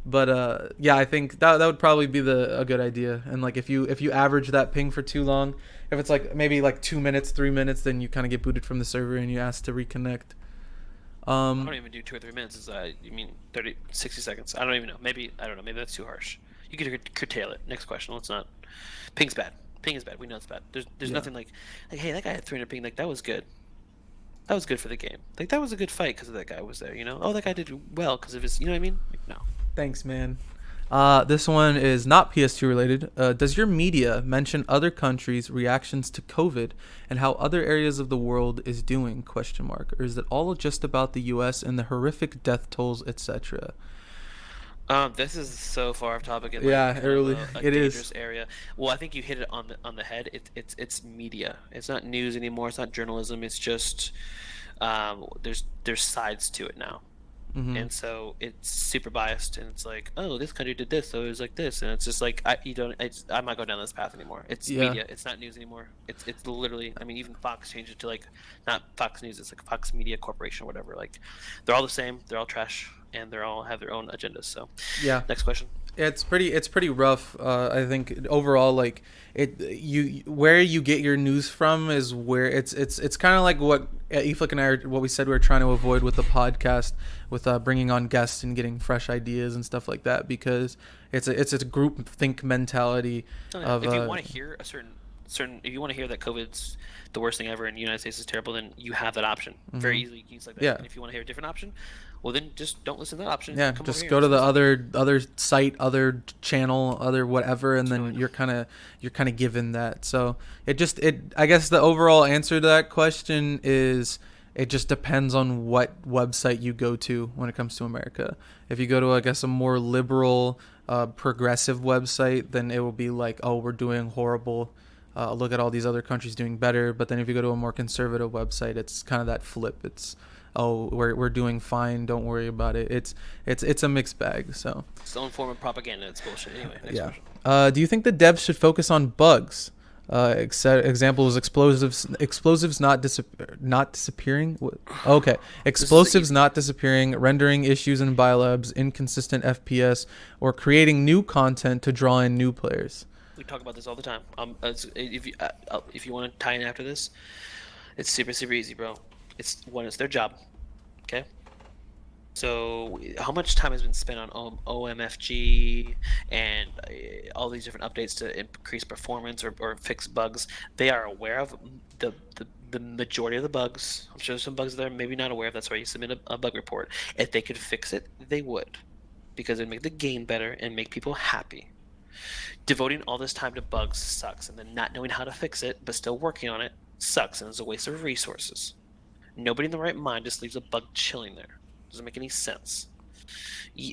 But yeah, I think that would probably be the a good idea. And like if you average that ping for too long, if it's like maybe like 2 minutes, 3 minutes, then you kind of get booted from the server and you ask to reconnect. I Um, don't even do 2 or 3 minutes. You mean 30, 60 seconds? I don't even know. Maybe I don't know. Maybe that's too harsh. You could curtail it. Next question. Let's not. Ping's bad. Ping is bad. We know it's bad. There's yeah. nothing like hey, that guy had 300 ping. Like that was good. That was good for the game. Like that was a good fight because of that guy was there. Oh, that guy did well because of his. You know what I mean? Like no. Thanks, man. This one is not PS2 related. Does your media mention other countries' reactions to COVID and how other areas of the world is doing? Question mark. Or is it all just about the U.S. and the horrific death tolls, etc.? This is so far off topic and like Yeah, kind of early. a It is. dangerous area. Well, I think you hit it on the head. It's media. It's not news anymore. It's not journalism. It's just there's sides to it now. Mm-hmm. And so it's super biased, and it's like, oh, this country did this, so it was like this, and it's just like you don't. I'm not going down this path anymore. It's Yeah. media. It's not news anymore. It's literally. I mean, even Fox changed it to like not Fox News. It's like Fox Media Corporation or whatever. Like, they're all the same. They're all trash, and they're all have their own agendas. So, Yeah. next question. It's pretty rough. I think overall, like where you get your news from is where it's kind of like what Aeflic and I what we said we are trying to avoid with the podcast, with bringing on guests and getting fresh ideas and stuff like that, because it's a group think mentality Oh, yeah. of If you want to hear a certain, if you want to hear that COVID's the worst thing ever and the United States is terrible, then you have that option very mhm. easily. You can use like that. Yeah. And if you want to hear a different option, well, then just don't listen to that option. Yeah, Come over just here go and to the listen. other site, other channel, other whatever, and then Join. you're kind of given that. So it I guess the overall answer to that question is it just depends on what website you go to when it comes to America. If you go to, I guess, a more liberal, progressive website, then it will be like, oh, we're doing horrible. Look at all these other countries doing better. But then if you go to a more conservative website, it's kind of that flip. It's, oh, we're doing fine, don't worry about it. It's a mixed bag. So Its own form of propaganda. It's bullshit. Anyway, next yeah. question. Do you think the devs should focus on bugs? Examples: explosives not disappearing. Okay, This is explosives easy. not disappearing, rendering issues in biolabs, inconsistent FPS, or creating new content to draw in new players. We talk about this all the time. If you want to tie in after this, it's super super easy, bro. It's their job. Okay. So how much time has been spent on OMFG and all these different updates to increase performance or fix bugs? They are aware of the majority of the bugs. I'm sure there's some bugs they're maybe not aware of. That's why you submit a bug report. If they could fix it, they would, because it'd make the game better and make people happy. Devoting all this time to bugs sucks, and then not knowing how to fix it but still working on it sucks, and it's a waste of resources. Nobody in the right mind just leaves a bug chilling there. Doesn't make any sense.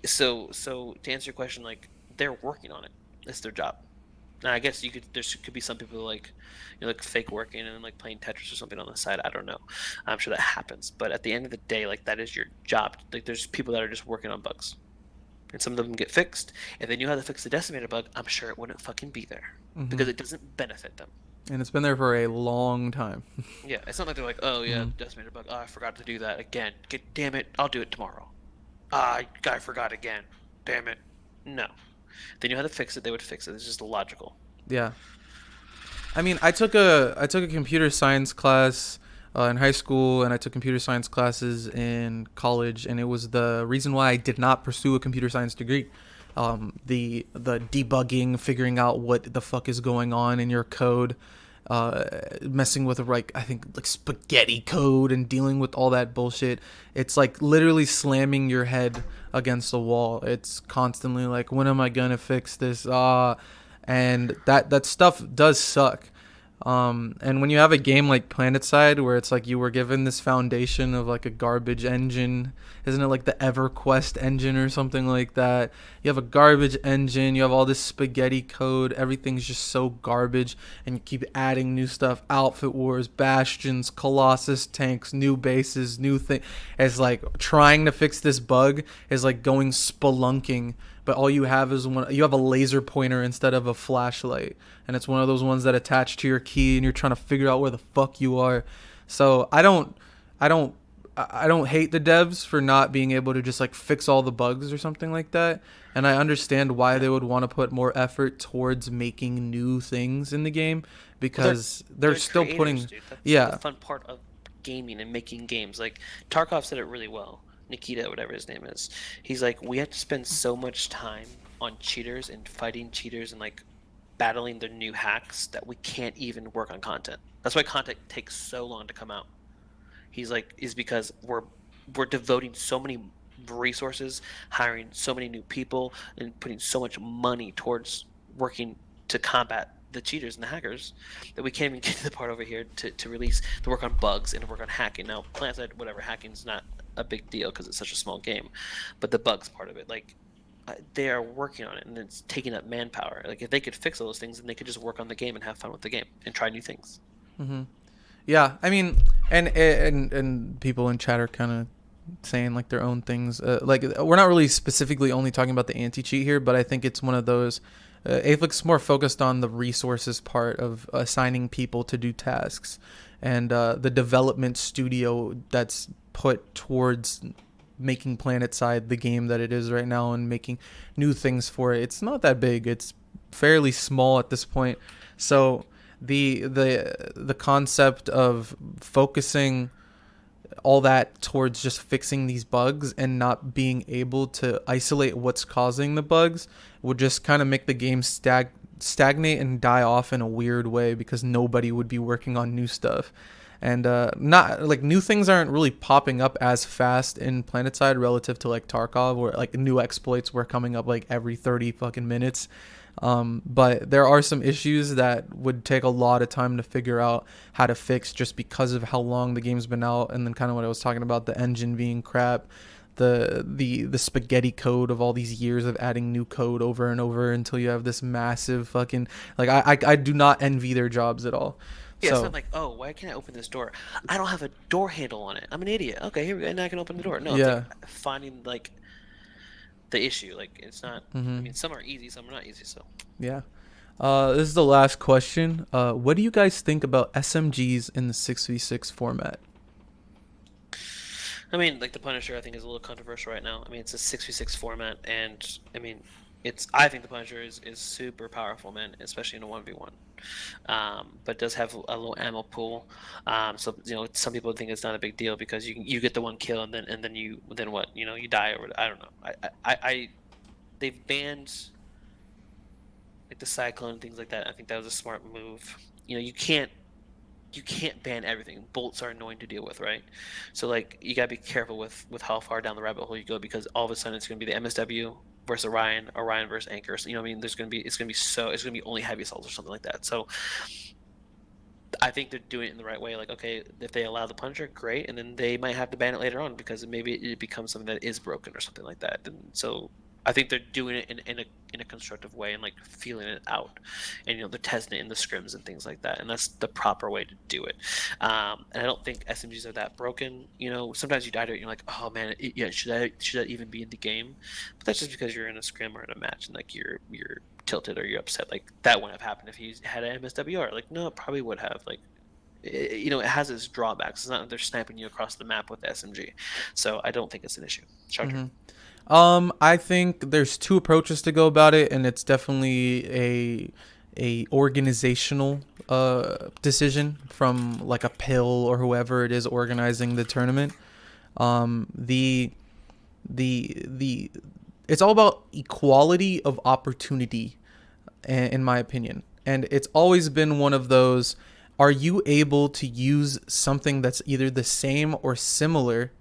So to answer your question, like, they're working on it. It's their job. Now I guess there could be some people like, like fake working and like playing Tetris or something on the side. I don't know. I'm sure that happens, but at the end of the day, like, that is your job. Like, there's people that are just working on bugs, and some of them get fixed. If they knew how to fix the decimator bug, I'm sure it wouldn't fucking be there Hmm. because it doesn't benefit them. And it's been there for a long time. Yeah, it's not like they're like, oh yeah, Hmm. decimator bug. Oh, I forgot to do that again. Damn it, I'll do it tomorrow. I forgot again. Damn it. No. If they knew how to fix it, they would fix it. It's just logical. Yeah. I mean, I took a computer science class in high school, and I took computer science classes in college, and it was the reason why I did not pursue a computer science degree. The debugging, figuring out what the fuck is going on in your code, messing with like, I think, like spaghetti code, and dealing with all that bullshit. It's like literally slamming your head against the wall. It's constantly like, when am I gonna fix this? And that stuff does suck. And when you have a game like PlanetSide, where it's like you were given this foundation of like a garbage engine, isn't it like the EverQuest engine or something like that? You have a garbage engine, you have all this spaghetti code, everything's just so garbage, and you keep adding new stuff, outfit wars, bastions, Colossus tanks, new bases, new thing. It's like trying to fix this bug is like going spelunking, but all you have is you have a laser pointer instead of a flashlight, and it's one of those ones that attach to your key and you're trying to figure out where the fuck you are. So I don't I don't hate the devs for not being able to just like fix all the bugs or something like that, and I understand why Yeah. they would want to put more effort towards making new things in the game, Well, because they're they're still creators, putting, dude. That's the yeah. fun part of gaming and making games. Like Tarkov said it really well. Nikita, whatever his name is, he's like, we have to spend so much time on cheaters and fighting cheaters and like battling their new hacks that we can't even work on content. That's why content takes so long to come out. He's like, is because we're devoting so many resources, hiring so many new people, and putting so much money towards working to combat the cheaters and the hackers that we can't even get to the part over here to release to work on bugs and to work on hacking. Now, PlanetSide, whatever, hacking's not a big deal because it's such a small game, but the bugs part of it, like they are working on it and it's taking up manpower. Like if they could fix all those things, then they could just work on the game and have fun with the game and try new things. Hmm. Yeah, I mean, and people in chat are kind of saying like their own things. Like we're not really specifically only talking about the anti cheat here, but I think it's one of those. Aeflic's more focused on the resources part of assigning people to do tasks, and the development studio that's put towards making PlanetSide the game that it is right now and making new things for it. It's not that big. It's fairly small at this point. So the concept of focusing all that towards just fixing these bugs and not being able to isolate what's causing the bugs would just kind of make the game stagnate and die off in a weird way, because nobody would be working on new stuff. And not like new things aren't really popping up as fast in PlanetSide relative to like Tarkov, where like new exploits were coming up like every 30 fucking minutes. But there are some issues that would take a lot of time to figure out how to fix, just because of how long the game's been out, and then kind of what I was talking about, the engine being crap, the spaghetti code of all these years of adding new code over and over until you have this massive fucking, like I do not envy their jobs at all. Yeah, it's not So like, oh, why can't I open this door? I don't have a door handle on it. I'm an idiot. Okay, here we go. And I can open the door. No, it's like yeah. finding like the issue. Like it's not. I Hmm. mean, some are easy, some are not easy. So, Yeah. This is the last question. What do you guys think about SMGs in the 6v6 format? I mean, like the Punisher, I think is a little controversial right now. I mean, it's a 6v6 format, and I mean, it's. I think the Punisher is super powerful, man, especially in a 1v1. But it does have a low ammo pool. So some people think it's not a big deal because you get the one kill and then what? You die or I don't know. I they've banned like the cyclone and things like that. I think that was a smart move. You can't ban everything. Bolts are annoying to deal with, right? So like you gotta be careful with how far down the rabbit hole you go, because all of a sudden it's gonna be the MSW versus Orion versus Anchor. So, you know what I mean? It's gonna be only heavy assaults or something like that. So I think they're doing it in the right way. Like, okay, if they allow the Punisher, great, and then they might have to ban it later on because maybe it becomes something that is broken or something like that. And so I think they're doing it in a constructive way and like feeling it out, and they're testing it in the scrims and things like that, and that's the proper way to do it. And I don't think SMGs are that broken. Sometimes you die to it, and you're like, oh man, yeah, should that even be in the game? But that's just because you're in a scrim or in a match and like you're tilted or you're upset. Like that wouldn't have happened if he had an MSWR. Like no, it probably would have. Like it has its drawbacks. It's not that they're sniping you across the map with the SMG, so I don't think it's an issue. Shoctor. Hmm. I think there's two approaches to go about it, and it's definitely a organizational decision from like a pill or whoever it is organizing the tournament. The the it's all about equality of opportunity, in my opinion, and it's always been one of those. Are you able to use something that's either the same or similar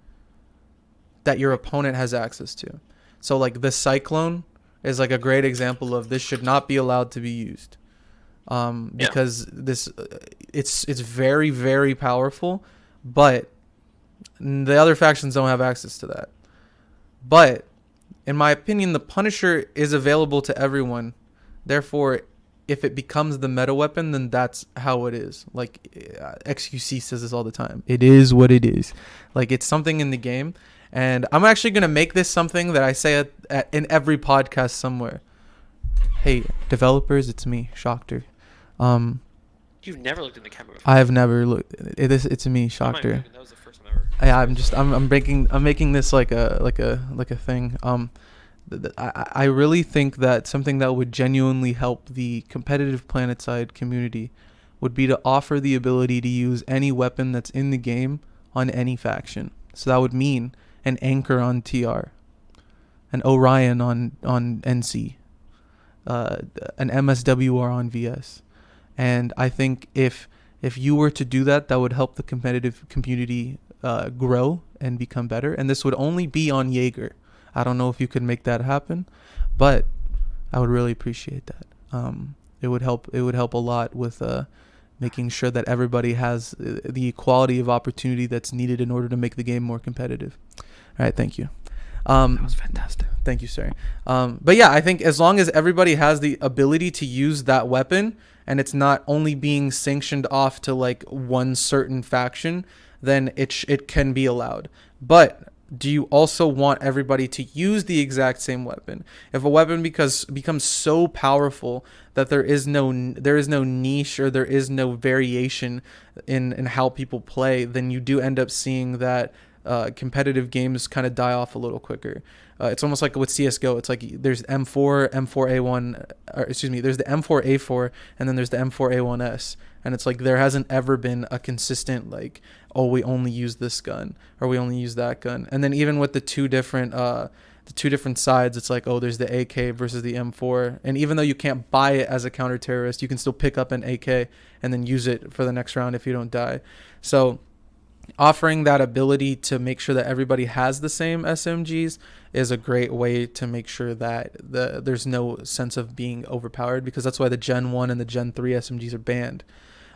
that your opponent has access to? So like the cyclone is like a great example of this should not be allowed to be used. Yeah. because it's very, very powerful, but the other factions don't have access to that. But in my opinion, the Punisher is available to everyone. Therefore, if it becomes the meta weapon, then that's how it is. Like XQC says this all the time. It is what it is. Like it's something in the game, and I'm actually gonna make this something that I say in every podcast somewhere. Hey, developers, it's me, Shoctor. Um, You've never looked in the camera I before. have never looked. It's me, I'm not even Shoctor. joking. That was the first time ever. Yeah, I'm making this like a thing. I really think that something that would genuinely help the competitive PlanetSide community would be to offer the ability to use any weapon that's in the game on any faction. So that would mean an Anchor on TR, an Orion on NC, an MSWR on VS. And I think if you were to do that, that would help the competitive community grow and become better. And this would only be on Jaeger. I don't know if you could make that happen, but I would really appreciate that. It would help. It would help a lot with making sure that everybody has the equality of opportunity that's needed in order to make the game more competitive. All right, thank you. That was fantastic. Thank you, sir. But yeah, I think as long as everybody has the ability to use that weapon and it's not only being sanctioned off to like one certain faction, then it can be allowed. But do you also want everybody to use the exact same weapon? If a weapon becomes so powerful that there is no niche or there is no variation in how people play, then you do end up seeing that competitive games kind of die off a little quicker. It's almost like with CS:GO. It's like there's M4, M4A1, or excuse me, there's the M4A4, and then there's the M4A1S, and it's like there hasn't ever been a consistent like, oh, we only use this gun or we only use that gun. And then even with the two different sides, it's like, oh, there's the AK versus the M4, and even though you can't buy it as a counter terrorist, you can still pick up an AK and then use it for the next round if you don't die. So offering that ability to make sure that everybody has the same SMGs is a great way to make sure that there's no sense of being overpowered, because that's why the Gen 1 and the Gen 3 SMGs are banned.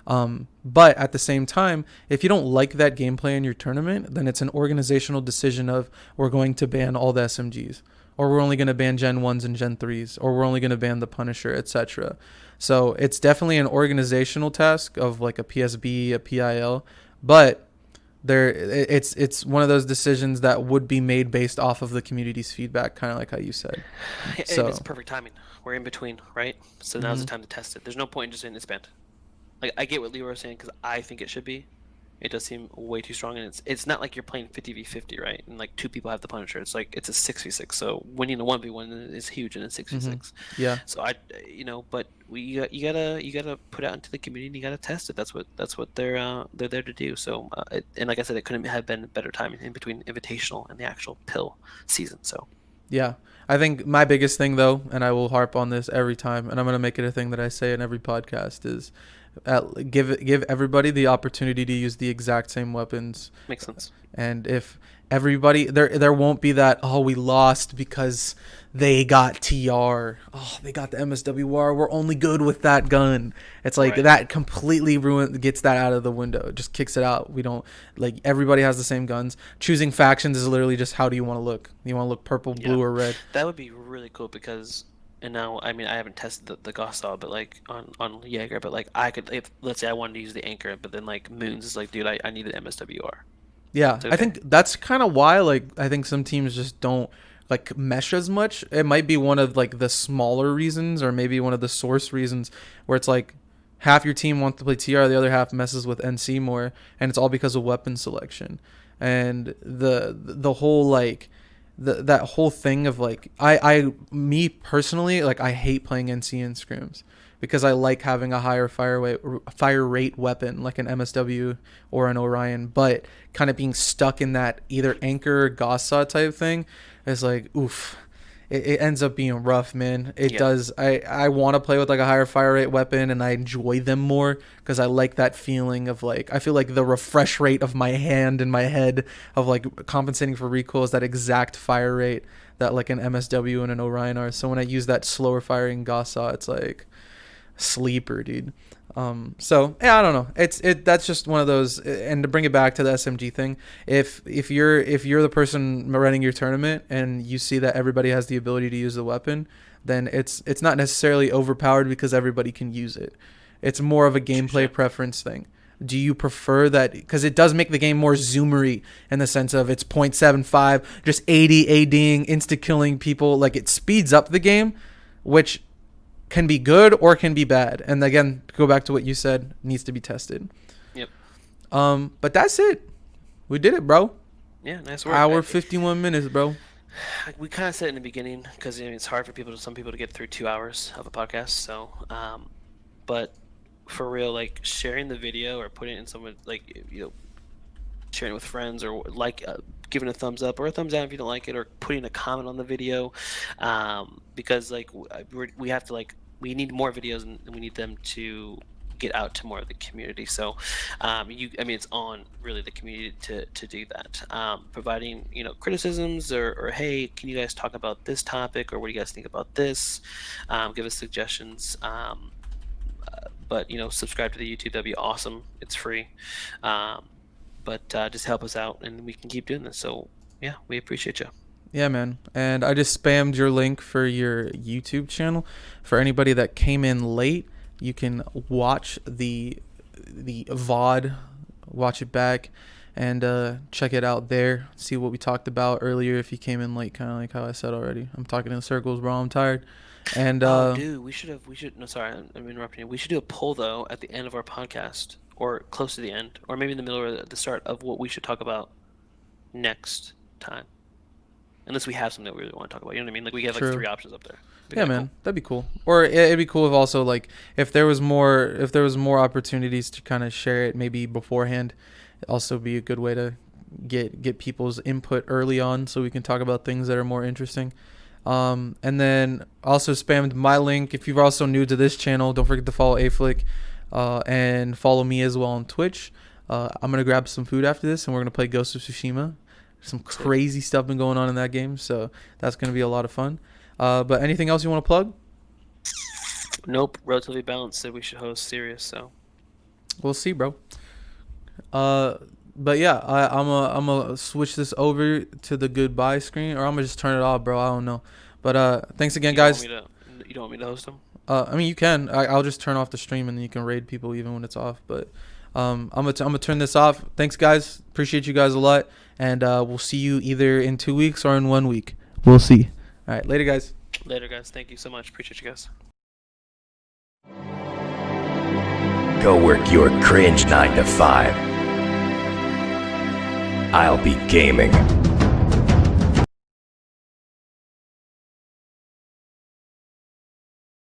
But at the same time, if you don't like that gameplay in your tournament, then it's an organizational decision of we're going to ban all the SMGs, or we're only going to ban Gen 1s and Gen 3s, or we're only going to ban the Punisher, etc. So it's definitely an organizational task of like a PSB, a PIL, but it's one of those decisions that would be made based off of the community's feedback, kind of like how you said. And So it's perfect timing. We're in between, right? So now's the mhm. time to test it. There's no point in just saying it's banned. Like I get what Leroy's saying because I think it should be. It does seem way too strong, and it's not like you're playing 50v50, right? And like two people have the Punisher. It's like it's a 6v6. So winning a 1v1 is huge in a Mhm. 6v6. Yeah. So but you gotta put it out into the community. And you gotta test it. That's what they're there to do. So and like I said, it couldn't have been better timing in between Invitational and the actual pill season. So Yeah. I think my biggest thing though, and I will harp on this every time, and I'm going to make it a thing that I say in every podcast, is give everybody the opportunity to use the exact same weapons. makes sense. And if everybody there won't be that, oh, we lost because they got TR, oh, they got the MSWR, we're only good with that gun. It's like Right. that completely gets that out of the window. It just kicks it out. We don't, like, everybody has the same guns. Choosing factions is literally just, how do you want to look? You want to look purple, Yeah. blue, or red? That would be really cool because, and now I mean I haven't tested the Gauss-Style, but like on Jaeger, but like I could, if let's say I wanted to use the Anchor, but then like Moons is like, dude, I need the MSWR. Yeah, It's I okay. think that's kind of why, like, I think some teams just don't like mesh as much. It might be one of like the smaller reasons, or maybe one of the source reasons, where it's like half your team wants to play TR, the other half messes with NC more, and it's all because of weapon selection. And the whole like that whole thing of like, me personally, like, I hate playing NC in scrims because I like having a higher fire rate weapon like an MSW or an Orion, but kind of being stuck in that either Anchor or Gossa type thing is like, oof. It ends up being rough, man. It Yeah. does. I want to play with like a higher fire rate weapon, and I enjoy them more because I like that feeling of like, I feel like the refresh rate of my hand and my head of like compensating for recoil is that exact fire rate that like an MSW and an Orion are. So when I use that slower firing Gossa, it's like sleeper, dude. So yeah, I don't know. That's just one of those. And to bring it back to the SMG thing, if you're the person running your tournament and you see that everybody has the ability to use the weapon, then it's not necessarily overpowered because everybody can use it. It's more of a gameplay preference thing. Do you prefer that? Because it does make the game more zoomery in the sense of it's 0.75, just 80 ADing, insta killing people. Like it speeds up the game, which can be good or can be bad. And again, to go back to what you said, needs to be tested. Yep. But that's it. We did it, bro. Yeah, nice work. Hour 51 minutes, bro. We kind of said in the beginning because it's hard for some people to get through 2 hours of a podcast. So, but for real, like sharing the video or putting it in someone, like, sharing it with friends, or like giving a thumbs up or a thumbs down if you don't like it, or putting a comment on the video, because like we have to, like, we need more videos and we need them to get out to more of the community. So it's on really the community to do that, providing criticisms, or hey, can you guys talk about this topic, or what do you guys think about this, give us suggestions, but subscribe to the YouTube. That'd be awesome. It's free. But just help us out and we can keep doing this. So yeah, we appreciate you. Yeah, man. And I just spammed your link for your YouTube channel. For anybody that came in late, you can watch the VOD, watch it back, and check it out there. See what we talked about earlier if you came in late, kind of like how I said already. I'm talking in circles, bro. I'm tired. And dude, no, sorry, I'm interrupting you. We should do a poll though at the end of our podcast, or close to the end, or maybe in the middle or the start of what we should talk about next time. Unless we have something that we really want to talk about. You know what I mean? Like we have like 3 options up there. Yeah, man, cool. That'd be cool. Or it'd be cool if also, like, if there was more opportunities to kind of share it maybe beforehand, it'd also be a good way to get people's input early on so we can talk about things that are more interesting. And then also spammed my link. If you're also new to this channel, don't forget to follow Aeflic, and follow me as well on Twitch. I'm gonna grab some food after this, and we're gonna play Ghost of Tsushima. Some crazy stuff been going on in that game, so that's gonna be a lot of fun. But anything else you want to plug? Nope. Relatively Balanced said we should host Sirius, so we'll see, bro. But yeah, I'm gonna switch this over to the goodbye screen, or I'm gonna just turn it off, bro. I don't know. But thanks again, guys. You don't want me to host them? I mean, you can. I'll just turn off the stream, and then you can raid people even when it's off. But I'm gonna turn this off. Thanks, guys. Appreciate you guys a lot, and we'll see you either in 2 weeks or in 1 week. We'll see. All right, later, guys. Later, guys. Thank you so much. Appreciate you guys. Go work your cringe 9 to 5. I'll be gaming.